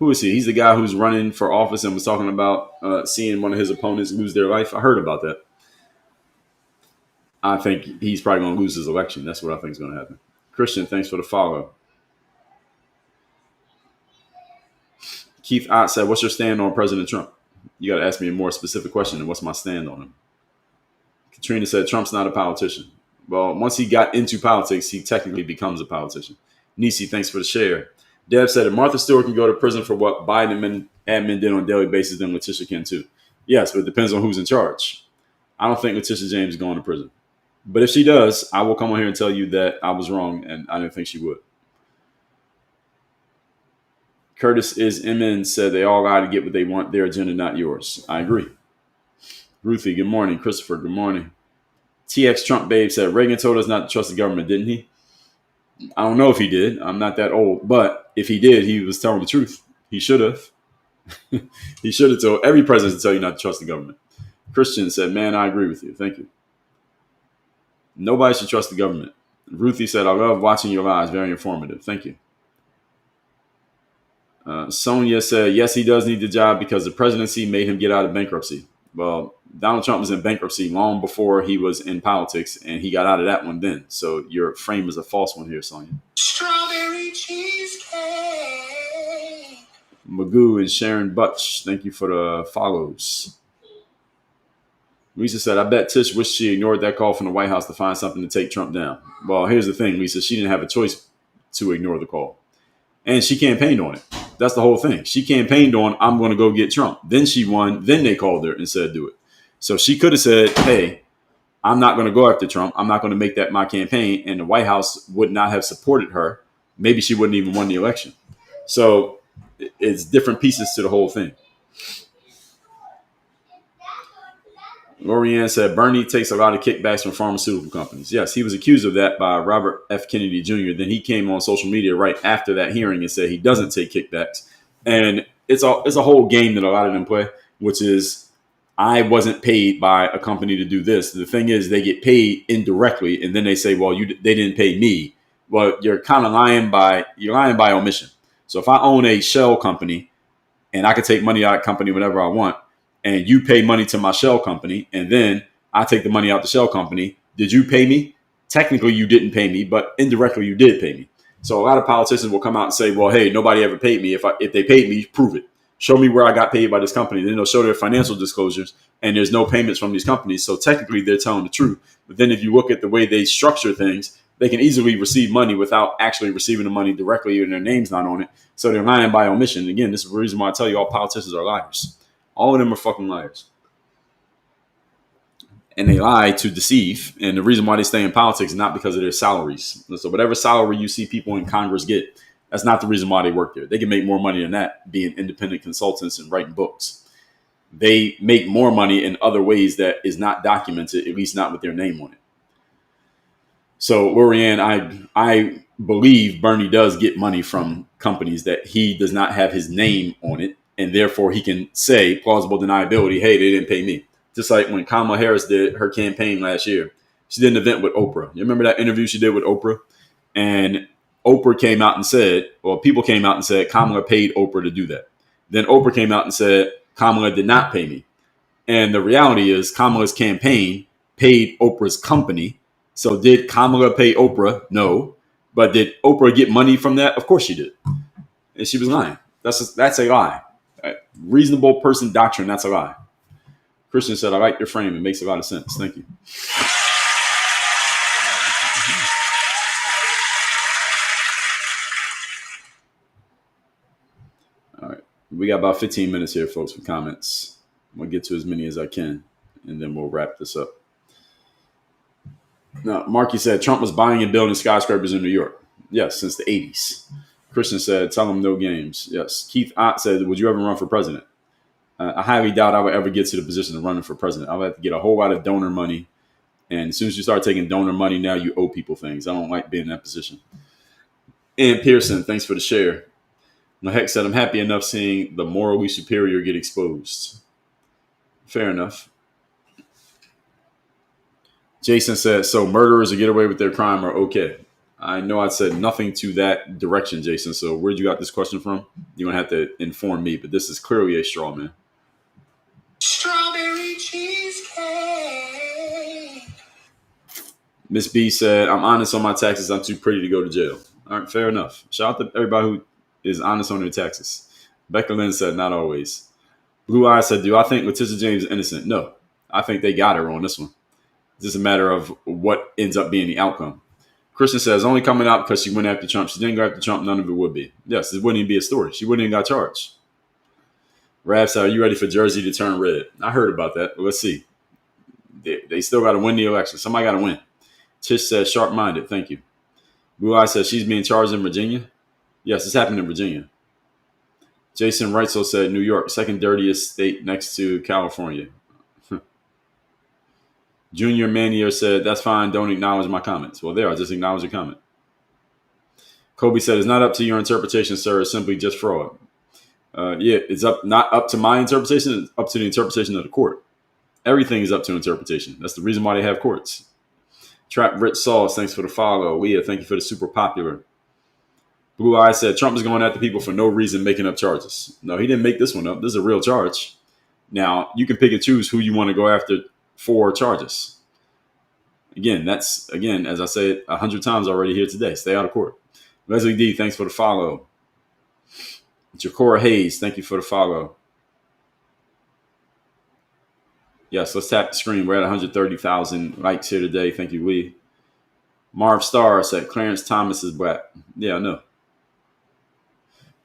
Who is he? He's the guy who's running for office and was talking about seeing one of his opponents lose their life. I heard about that. I think he's probably going to lose his election. That's what I think is going to happen. Christian, thanks for the follow. Keith Ott said, what's your stand on President Trump? You got to ask me a more specific question than what's my stand on him. Katrina said, Trump's not a politician. Well, once he got into politics, he technically becomes a politician. Nisi, thanks for the share. Deb said, if Martha Stewart can go to prison for what Biden admin did on a daily basis, then Leticia can too. Yes, but it depends on who's in charge. I don't think Leticia James is going to prison. But if she does, I will come on here and tell you that I was wrong and I didn't think she would. Curtis is MN said they all got to get what they want, their agenda, not yours. I agree. Ruthie, good morning. Christopher, good morning. TX Trump Babe said Reagan told us not to trust the government, didn't he? I don't know if he did. I'm not that old. But if he did, he was telling the truth. He should have. He should have told every president to tell you not to trust the government. Christian said, man, I agree with you. Thank you. Nobody should trust the government. Ruthie said, I love watching your lives. Very informative. Thank you. Sonia said, yes, he does need the job because the presidency made him get out of bankruptcy. Well, Donald Trump was in bankruptcy long before he was in politics, and he got out of that one then. So your frame is a false one here, Sonia. Strawberry cheesecake. Magoo and Sharon Butch, thank you for the follows. Lisa said, I bet Tish wished she ignored that call from the White House to find something to take Trump down. Well, here's the thing, Lisa. She didn't have a choice to ignore the call. And she campaigned on it. That's the whole thing. She campaigned on, I'm going to go get Trump. Then she won. Then they called her and said, do it. So she could have said, hey, I'm not going to go after Trump. I'm not going to make that my campaign. And the White House would not have supported her. Maybe she wouldn't even won the election. So it's different pieces to the whole thing. Lorianne said Bernie takes a lot of kickbacks from pharmaceutical companies. Yes, he was accused of that by Robert F. Kennedy Jr. Then he came on social media right after that hearing and said he doesn't take kickbacks. And it's a whole game that a lot of them play, which is I wasn't paid by a company to do this. The thing is they get paid indirectly, and then they say, well, they didn't pay me. Well, you're kind of lying by omission. So if I own a shell company and I could take money out of the company whenever I want, and you pay money to my shell company, and then I take the money out the shell company, did you pay me? Technically, you didn't pay me, but indirectly, you did pay me. So a lot of politicians will come out and say, well, hey, nobody ever paid me. If they paid me, prove it. Show me where I got paid by this company. Then they'll show their financial disclosures, and there's no payments from these companies. So technically, they're telling the truth. But then if you look at the way they structure things, they can easily receive money without actually receiving the money directly, and their name's not on it. So they're lying by omission. Again, this is the reason why I tell you all politicians are liars. All of them are fucking liars. And they lie to deceive. And the reason why they stay in politics is not because of their salaries. So whatever salary you see people in Congress get, that's not the reason why they work there. They can make more money than that being independent consultants and writing books. They make more money in other ways that is not documented, at least not with their name on it. So, Lorianne, I believe Bernie does get money from companies that he does not have his name on it. And therefore, he can say plausible deniability, hey, they didn't pay me. Just like when Kamala Harris did her campaign last year. She did an event with Oprah. You remember that interview she did with Oprah? And Oprah came out and said, well, people came out and said Kamala paid Oprah to do that. Then Oprah came out and said, Kamala did not pay me. And the reality is Kamala's campaign paid Oprah's company. So did Kamala pay Oprah? No. But did Oprah get money from that? Of course she did. And she was lying. That's a lie. A reasonable person doctrine, that's a lie. Christian said, I like your frame. It makes a lot of sense. Thank you. All right. We got about 15 minutes here, folks, for comments. I'm going to get to as many as I can, and then we'll wrap this up. Now, Marky said, Trump was buying and building skyscrapers in New York. Yes, since the 80s. Christian said, tell him no games. Yes. Keith Ott said, would you ever run for president? I highly doubt I would ever get to the position of running for president. I would have to get a whole lot of donor money. And as soon as you start taking donor money, now you owe people things. I don't like being in that position. And Pearson, thanks for the share. Mahek said, I'm happy enough seeing the morally superior get exposed. Fair enough. Jason said, so murderers who get away with their crime are okay. I know I said nothing to that direction, Jason. So where'd you got this question from? You're going to have to inform me, but this is clearly a straw man. Strawberry cheesecake. Miss B said, I'm honest on my taxes. I'm too pretty to go to jail. All right, fair enough. Shout out to everybody who is honest on their taxes. Becca Lynn said, not always. Blue Eye said, do I think Leticia James is innocent? No. I think they got her on this one. It's just a matter of what ends up being the outcome. Christian says, only coming out because she went after Trump. She didn't go after Trump. None of it would be. Yes, it wouldn't even be a story. She wouldn't even got charged. Rav said, are you ready for Jersey to turn red? I heard about that. But let's see. They still got to win the election. Somebody got to win. Tish says, sharp-minded. Thank you. Blue Eye says, she's being charged in Virginia. Yes, it's happening in Virginia. Jason Reitzel said, New York, second dirtiest state next to California. Junior Manier said, that's fine. Don't acknowledge my comments. Well, there, I just acknowledge your comment. Kobe said, it's not up to your interpretation, sir. It's simply just fraud. Yeah, it's not up to my interpretation. It's up to the interpretation of the court. Everything is up to interpretation. That's the reason why they have courts. Trap Rich Sauce, thanks for the follow. Leah, thank you for the super popular. Blue Eye said, Trump is going after people for no reason, making up charges. No, he didn't make this one up. This is a real charge. Now, you can pick and choose who you want to go after for charges. Again, as I said 100 times already here today, stay out of court. Leslie D, thanks for the follow. Jacora Hayes, thank you for the follow. Yes, let's tap the screen. We're at 130,000 likes here today. Thank you, Lee. Marv Starr said, Clarence Thomas is black. Yeah, I know.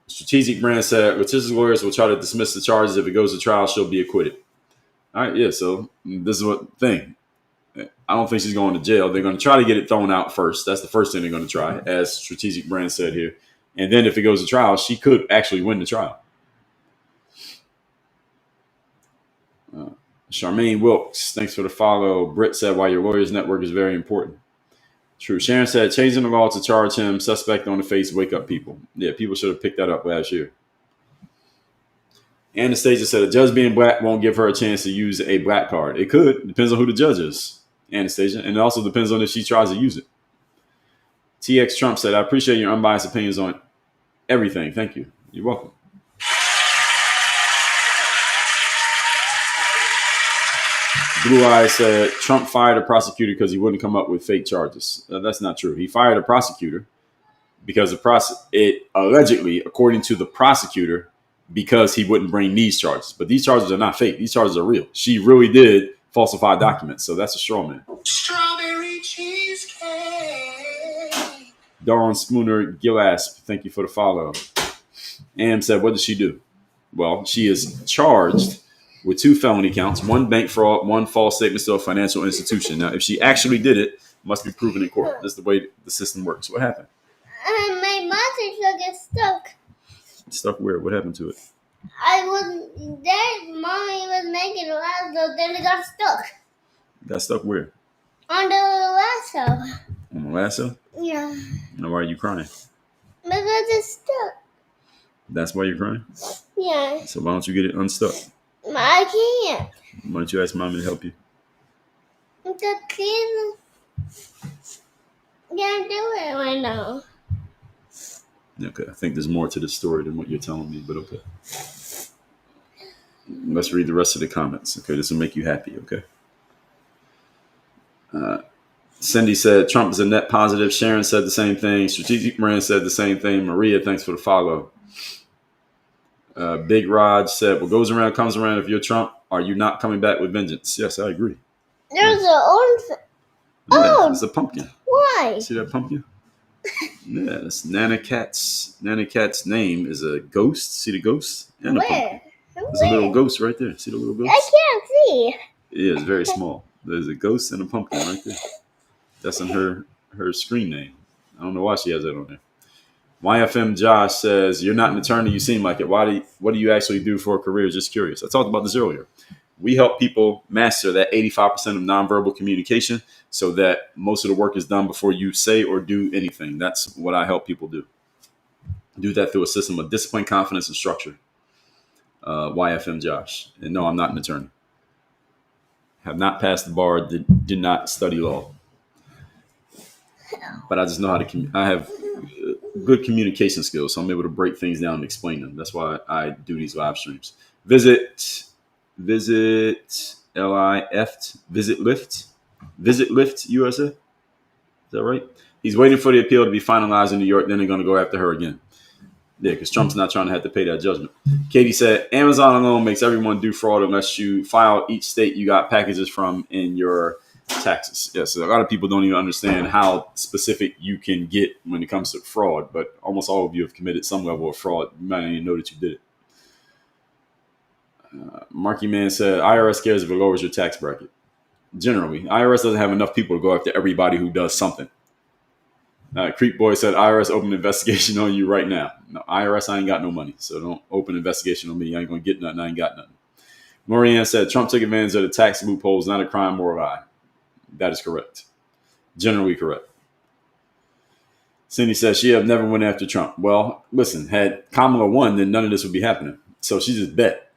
Strategic Brand said, Leticia's lawyers will try to dismiss the charges. If it goes to trial, she'll be acquitted. All right, yeah, so this is what thing. I don't think she's going to jail. They're going to try to get it thrown out first. That's the first thing they're going to try, as Strategic Brand said here. And then if it goes to trial, she could actually win the trial. Charmaine Wilkes, thanks for the follow. Britt said, why your lawyer's network is very important. True. Sharon said, changing the law to charge him, suspect on the face, wake up people. Yeah, people should have picked that up last year. Anastasia said, a judge being black won't give her a chance to use a black card. It could. Depends on who the judge is, Anastasia. And it also depends on if she tries to use it. TX Trump said, I appreciate your unbiased opinions on everything. Thank you. You're welcome. Blue Eye said, Trump fired a prosecutor because he wouldn't come up with fake charges. That's not true. He fired a prosecutor because it allegedly, according to the prosecutor, because he wouldn't bring these charges. But these charges are not fake. These charges are real. She really did falsify documents. So that's a straw man. Strawberry cheesecake. Dawn Spooner Gillasp, thank you for the follow. Am said, what did she do? Well, she is charged with 2 felony counts, 1 bank fraud, 1 false statement to a financial institution. Now, if she actually did it, it must be proven in court. That's the way the system works. What happened? My mother got stuck. Stuck where? What happened to it? I was there. Mommy was making lasso, then it got stuck. Got stuck where? On the lasso. On the lasso? Yeah. Now, why are you crying? Because it's stuck. That's why you're crying? Yeah. So why don't you get it unstuck? I can't. Why don't you ask Mommy to help you? The kids can't do it right now. Okay, I think there's more to the story than what you're telling me, but okay. Let's read the rest of the comments. Okay, this will make you happy. Okay. Cindy said Trump is a net positive. Sharon said the same thing. Strategic Brand said the same thing. Maria, thanks for the follow. Big Rod said, what goes around comes around. If you're Trump, are you not coming back with vengeance? Yes, I agree. There's an orange. Yeah, it's a pumpkin. Why? See that pumpkin? Yeah, that's Nana Cat's. Nana Cat's name is a ghost. See the ghost? And a pumpkin. There's a little ghost right there. See the little ghost? I can't see. Yeah, it's very small. There's a ghost and a pumpkin right there. That's on her screen name. I don't know why she has that on there. YFM Josh says, you're not an attorney. You seem like it. What do you actually do for a career? Just curious. I talked about this earlier. We help people master that 85% of nonverbal communication so that most of the work is done before you say or do anything. That's what I help people do. Do that through a system of discipline, confidence, and structure. YFM Josh. And no, I'm not an attorney. Have not passed the bar. Did not study law. But I just know how to I have good communication skills, so I'm able to break things down and explain them. That's why I do these live streams. Visit Lyft USA. Is that right? He's waiting for the appeal to be finalized in New York. Then they're going to go after her again. Yeah, because Trump's not trying to have to pay that judgment. Katie said, Amazon alone makes everyone do fraud unless you file each state you got packages from in your taxes. Yeah, so a lot of people don't even understand how specific you can get when it comes to fraud, but almost all of you have committed some level of fraud. You might not even know that you did it. Marky Man said, IRS cares if it lowers your tax bracket. Generally, IRS doesn't have enough people to go after everybody who does something. Creep Boy said, IRS open investigation on you right now. No, IRS, I ain't got no money, so don't open investigation on me. I ain't going to get nothing. I ain't got nothing. Maurianne said, Trump took advantage of the tax loopholes, not a crime or a lie. That is correct. Generally correct. Cindy says she have never went after Trump. Well, listen, had Kamala won, then none of this would be happening. So she just bet.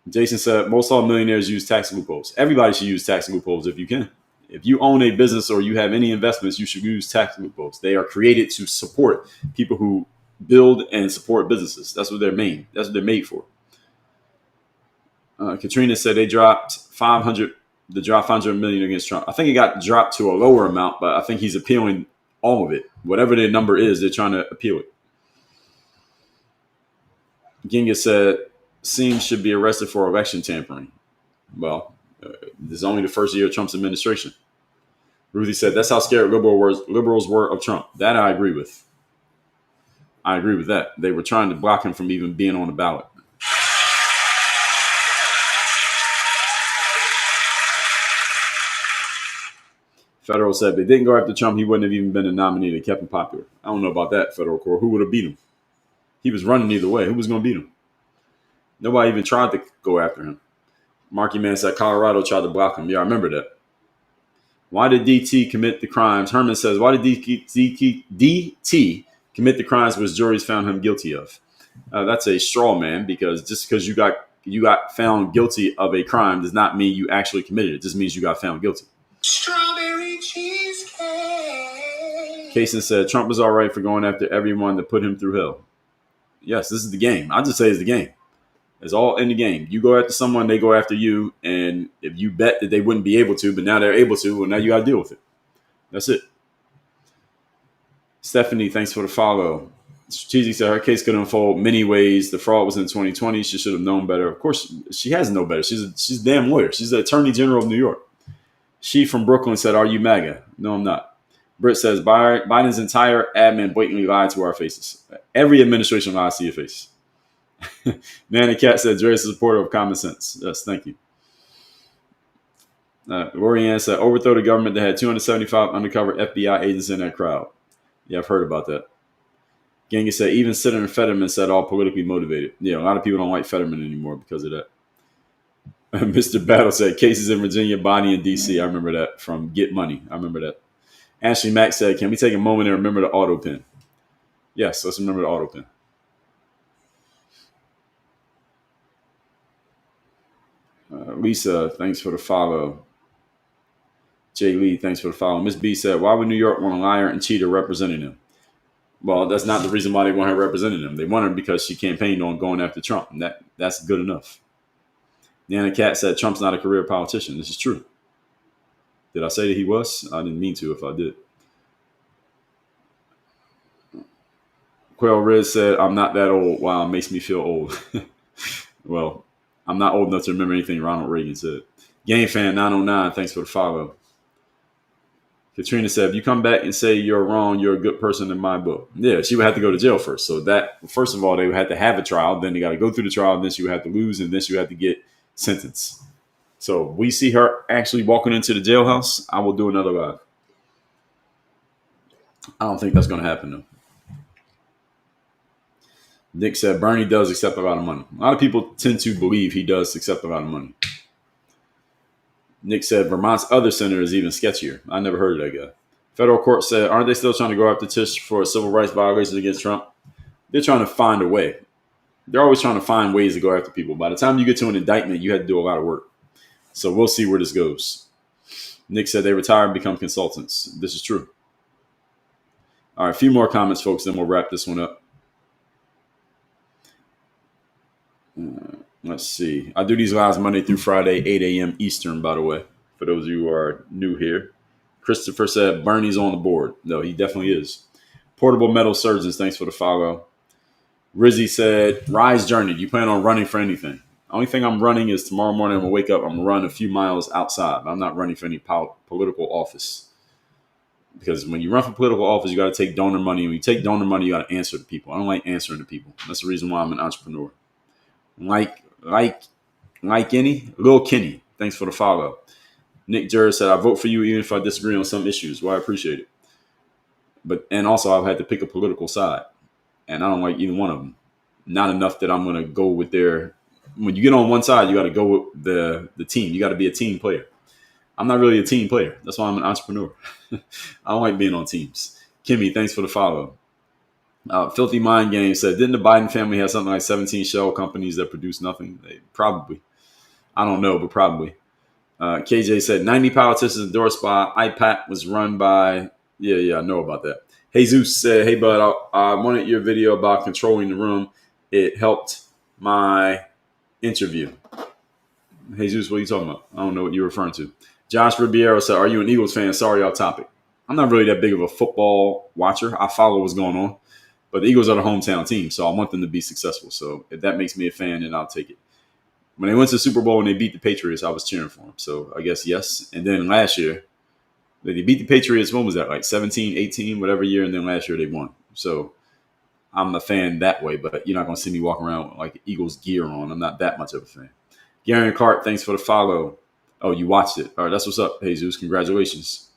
Jason said, most all millionaires use tax loopholes. Everybody should use tax loopholes if you can. If you own a business or you have any investments, you should use tax loopholes. They are created to support people who build and support businesses. That's what they're made. That's what they're made for. Katrina said they dropped 500 million against Trump. I think it got dropped to a lower amount, but I think he's appealing all of it. Whatever their number is, they're trying to appeal it. Ginga said, Seams should be arrested for election tampering. Well, this is only the first year of Trump's administration. Ruthie said, that's how scared liberals were of Trump. That I agree with. I agree with that. They were trying to block him from even being on the ballot. Federal said if they didn't go after Trump, he wouldn't have even been a nominee. They kept him popular. I don't know about that, federal court. Who would have beat him? He was running either way. Who was going to beat him? Nobody even tried to go after him. Marky Man said Colorado tried to block him. Yeah, I remember that. Why did DT commit the crimes? Herman says, why did DT commit the crimes which juries found him guilty of? That's a straw man, because just because you got found guilty of a crime does not mean you actually committed it. It just means you got found guilty. Strawberry cheesecake. Kaysen said Trump was all right for going after everyone that put him through hell. Yes, this is the game. I just say it's the game. It's all in the game. You go after someone, they go after you. And if you bet that they wouldn't be able to, but now they're able to, well, now you got to deal with it. That's it. Stephanie, thanks for the follow. Strategic said her case could unfold many ways. The fraud was in 2020. She should have known better. Of course, she has no better. She's a damn lawyer. She's the Attorney General of New York. She from Brooklyn said, are you MAGA? No, I'm not. Britt says, Biden's entire admin blatantly lied to our faces. Every administration lies to your face. Nanny Cat said, Dre is a supporter of common sense. Yes, thank you. Lorianne said, overthrow the government that had 275 undercover FBI agents in that crowd. Yeah, I've heard about that. Genghis said, even Senator Fetterman said all politically motivated. Yeah, a lot of people don't like Fetterman anymore because of that. Mr. Battle said, cases in Virginia, Bonnie, and D.C. I remember that from Get Money. I remember that. Ashley Mack said, can we take a moment and remember the auto pen? Yes, let's remember the auto pen. Lisa, thanks for the follow. Jay Lee, thanks for the follow. Miss B said, why would New York want a liar and cheater representing them? Well, that's not the reason why they want her representing them. They want her because she campaigned on going after Trump, and that's good enough. Nana Cat said Trump's not a career politician. This is true. Did I say that he was? I didn't mean to if I did. Quail Riz said, I'm not that old. Wow, it makes me feel old. Well, I'm not old enough to remember anything Ronald Reagan said. Game Fan 909, thanks for the follow. Katrina said, if you come back and say you're wrong, you're a good person in my book. Yeah, she would have to go to jail first. So that, first of all, they would have to have a trial. Then they got to go through the trial. And then she would have to lose. And then she would have to get sentenced. So we see her actually walking into the jailhouse, I will do another live. I don't think that's going to happen, though. Nick said, Bernie does accept a lot of money. A lot of people tend to believe he does accept a lot of money. Nick said, Vermont's other senator is even sketchier. I never heard of that guy. Federal court said, aren't they still trying to go after Tish for civil rights violations against Trump? They're trying to find a way. They're always trying to find ways to go after people. By the time you get to an indictment, you have to do a lot of work. So we'll see where this goes. Nick said they retire and become consultants. This is true. All right, a few more comments, folks, then we'll wrap this one up. Let's see. I do these lives Monday through Friday, 8 a.m. Eastern, by the way, for those of you who are new here. Christopher said Bernie's on the board. No, he definitely is. Portable Metal Surgeons, thanks for the follow. Rizzy said, Rise Journey, do you plan on running for anything? The only thing I'm running is tomorrow morning I'm going to wake up, I'm going to run a few miles outside. I'm not running for any political office. Because when you run for political office, you got to take donor money. When you take donor money, you got to answer to people. I don't like answering to people. That's the reason why I'm an entrepreneur. Like any, Lil Kenny, thanks for the follow. Nick Jurr said, I vote for you even if I disagree on some issues. Well, I appreciate it. And also I've had to pick a political side. And I don't like either one of them. Not enough that I'm going to go with their... When you get on one side, you got to go with the team. You got to be a team player. I'm not really a team player. That's why I'm an entrepreneur. I don't like being on teams. Kimmy, thanks for the follow. Filthy Mind Game said, didn't the Biden family have something like 17 shell companies that produce nothing? Probably. I don't know, but probably. KJ said, 90 politicians endorsed by IPAC was run by... Yeah, I know about that. Jesus said, hey, bud, I wanted your video about controlling the room. It helped my interview. Jesus, what are you talking about? I don't know what you're referring to. Josh Ribeiro said, are you an Eagles fan? Sorry, off topic. I'm not really that big of a football watcher. I follow what's going on. But the Eagles are the hometown team, so I want them to be successful. So if that makes me a fan, then I'll take it. When they went to the Super Bowl and they beat the Patriots, I was cheering for them. So I guess yes. And then last year, they beat the Patriots. When was that? Like 17, 18, whatever year. And then last year they won. So I'm a fan that way. But you're not going to see me walking around with like Eagles gear on. I'm not that much of a fan. Gary and Clark, thanks for the follow. Oh, you watched it. All right, that's what's up, Jesus. Congratulations.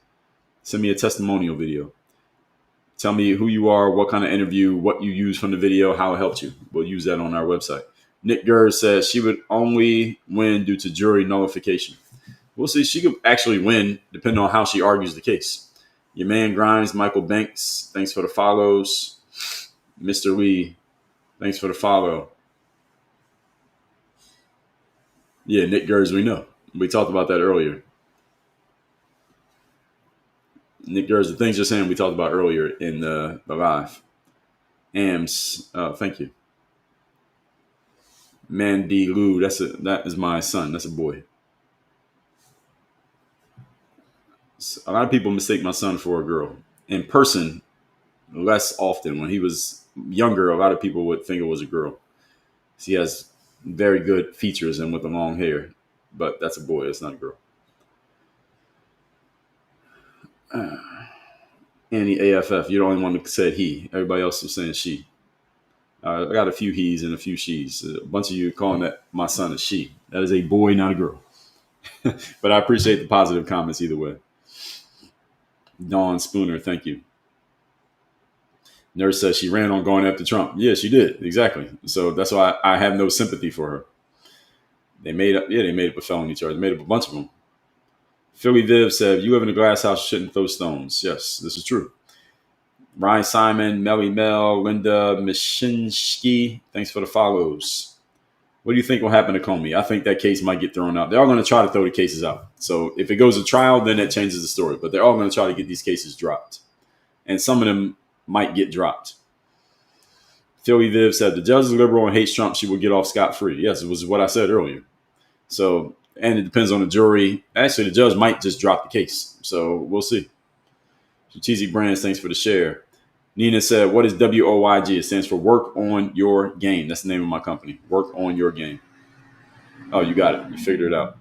Send me a testimonial video. Tell me who you are, what kind of interview, what you use from the video, how it helped you. We'll use that on our website. Nick Gers says she would only win due to jury nullification. We'll see. She could actually win depending on how she argues the case. Your man Grimes, Michael Banks, thanks for the follows. Mr. Lee, thanks for the follow. Yeah, Nick Gers, we know. We talked about that earlier. Nick Gers, the things you're saying we talked about earlier in the live. Ams, thank you. Mandy Lou, that is my son. That's a boy. A lot of people mistake my son for a girl. In person, less often. When he was younger, a lot of people would think it was a girl. He has very good features and with the long hair. But that's a boy. It's not a girl. Annie AFF, you're the only one that said he. Everybody else was saying she. I got a few he's and a few she's. A bunch of you calling that my son a she. That is a boy, not a girl. But I appreciate the positive comments either way. Dawn Spooner, thank you. Nurse says she ran on going after Trump. Yeah, she did. Exactly. So that's why I have no sympathy for her. They made up a felony charge. They made up a bunch of them. Philly Viv said, you live in a glass house, you shouldn't throw stones. Yes, this is true. Ryan Simon, Melly Mel, Linda Mishinsky, thanks for the follows. What do you think will happen to Comey? I think that case might get thrown out. They're all going to try to throw the cases out. So if it goes to trial, then that changes the story. But they're all going to try to get these cases dropped. And some of them might get dropped. Philly Viv said, the judge is liberal and hates Trump. She will get off scot-free. Yes, it was what I said earlier. So, and it depends on the jury. Actually, the judge might just drop the case. So we'll see. Strategic Brands, thanks for the share. Nina said, what is WOYG? It stands for Work on Your Game. That's the name of my company. Work on Your Game. Oh, you got it. You figured it out.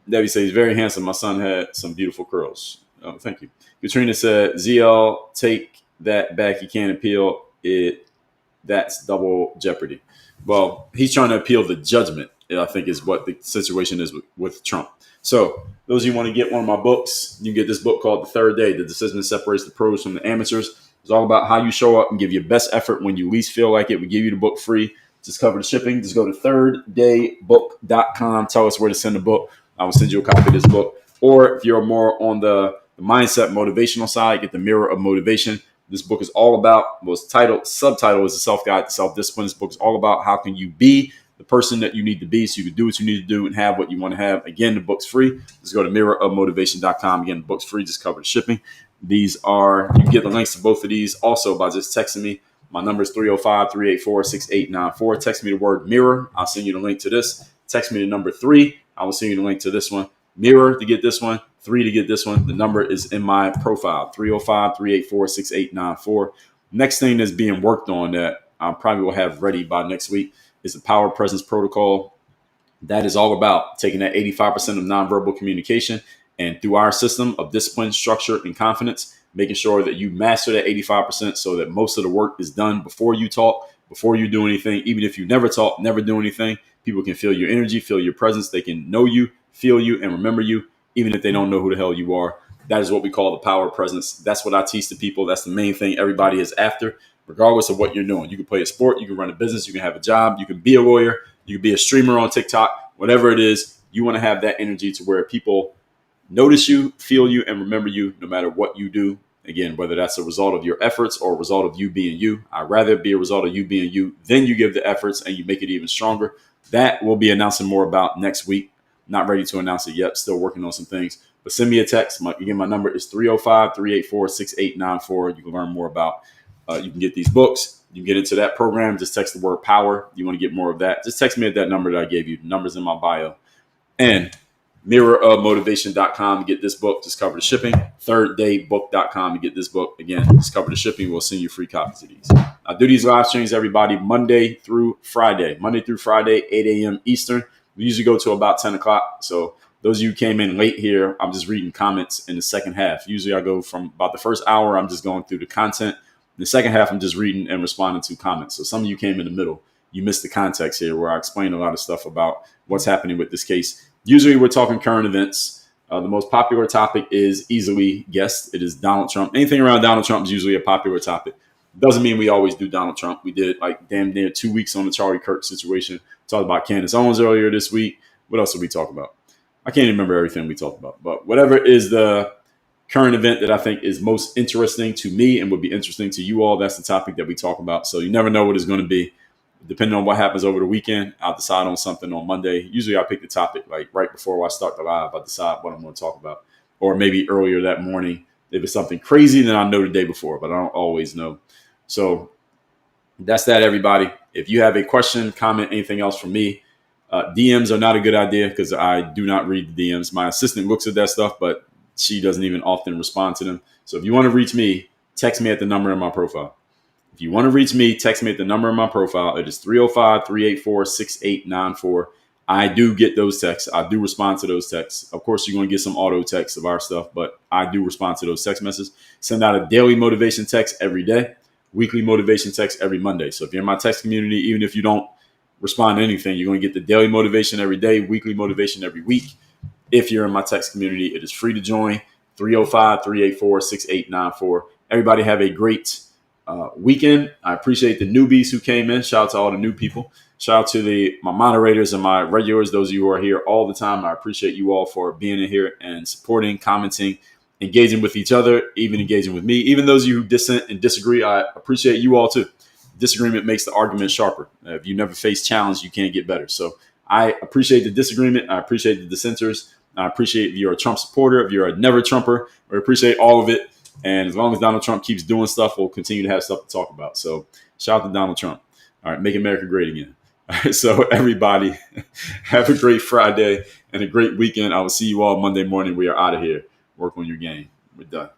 Debbie says, he's very handsome. My son had some beautiful curls. Oh, thank you. Katrina said, ZL, take that back. You can't appeal it. That's double jeopardy. Well, he's trying to appeal the judgment, I think is what the situation is with Trump. So those of you who want to get one of my books, you can get this book called The Third Day, The Decision That Separates the Pros from the Amateurs. It's all about how you show up and give your best effort when you least feel like it. We give you the book free. Just cover the shipping. Just go to thirddaybook.com. Tell us where to send the book. I will send you a copy of this book. Or if you're more on the mindset motivational side, get the Mirror of Motivation. This book is all about, subtitle is a self-guide to self-discipline. This book is all about how can you be the person that you need to be so you can do what you need to do and have what you want to have. Again, the book's free. Just go to mirrorofmotivation.com. Again, the book's free. Just cover the shipping. You can get the links to both of these also by just texting me. My number is 305-384-6894. Text me the word mirror. I'll send you the link to this. Text me the number 3. I will send you the link to this one. Mirror to get this one. 3 to get this one. The number is in my profile, 305-384-6894. Next thing that's being worked on that I probably will have ready by next week is the Power Presence Protocol. That is all about taking that 85% of nonverbal communication and through our system of discipline, structure, and confidence, making sure that you master that 85% so that most of the work is done before you talk, before you do anything. Even if you never talk, never do anything, people can feel your energy, feel your presence. They can know you, feel you, and remember you, even if they don't know who the hell you are. That is what we call the power presence. That's what I teach to people. That's the main thing everybody is after, regardless of what you're doing. You can play a sport, you can run a business, you can have a job, you can be a lawyer, you can be a streamer on TikTok, whatever it is. You want to have that energy to where people notice you, feel you, and remember you no matter what you do. Again, whether that's a result of your efforts or a result of you being you. I'd rather be a result of you being you. Then you give the efforts and you make it even stronger. That we'll be announcing more about next week. Not ready to announce it yet. Still working on some things. But send me a text. My number is 305-384-6894. You can learn more about, you can get these books. You can get into that program. Just text the word power. You want to get more of that. Just text me at that number that I gave you. The number's in my bio. And mirrorofmotivation.com to get this book. Just cover the shipping. Thirddaybook.com to get this book. Again, just cover the shipping. We'll send you free copies of these. I do these live streams, everybody, Monday through Friday. 8 a.m. Eastern. We usually go to about 10 o'clock. So those of you who came in late here, I'm just reading comments in the second half. Usually I go from about the first hour, I'm just going through the content. In the second half, I'm just reading and responding to comments. So some of you came in the middle. You missed the context here where I explain a lot of stuff about what's happening with this case. Usually we're talking current events. The most popular topic is easily guessed. It is Donald Trump. Anything around Donald Trump is usually a popular topic. Doesn't mean we always do Donald Trump. We did like damn near 2 weeks on the Charlie Kirk situation. Talked about Candace Owens earlier this week. What else did we talk about? I can't even remember everything we talked about. But whatever is the current event that I think is most interesting to me and would be interesting to you all, that's the topic that we talk about. So you never know what it's going to be. Depending on what happens over the weekend, I'll decide on something on Monday. Usually I pick the topic like right before I start the live. I decide what I'm going to talk about. Or maybe earlier that morning. If it's something crazy, then I know the day before, but I don't always know. So that's that, everybody. If you have a question, comment, anything else from me, DMs are not a good idea because I do not read the DMs. My assistant looks at that stuff, but she doesn't even often respond to them. So if you want to reach me, text me at the number in my profile. If you want to reach me, text me at the number in my profile. It is 305-384-6894. I do get those texts. I do respond to those texts. Of course, you're going to get some auto texts of our stuff, but I do respond to those text messages. Send out a daily motivation text every day, weekly motivation text every Monday. So if you're in my text community, even if you don't respond to anything, you're going to get the daily motivation every day, weekly motivation every week. If you're in my text community, it is free to join. 305-384-6894. Everybody have a great weekend. I appreciate the newbies who came in. Shout out to all the new people. Shout out to my moderators and my regulars, those of you who are here all the time. I appreciate you all for being in here and supporting, commenting, engaging with each other, even engaging with me. Even those of you who dissent and disagree, I appreciate you all too. Disagreement makes the argument sharper. If you never face challenge, you can't get better. So I appreciate the disagreement. I appreciate the dissenters. I appreciate if you're a Trump supporter, if you're a never Trumper, I appreciate all of it. And as long as Donald Trump keeps doing stuff, we'll continue to have stuff to talk about. So shout out to Donald Trump. All right, make America great again. All right, so everybody, have a great Friday and a great weekend. I will see you all Monday morning. We are out of here. Work on your game. We're done.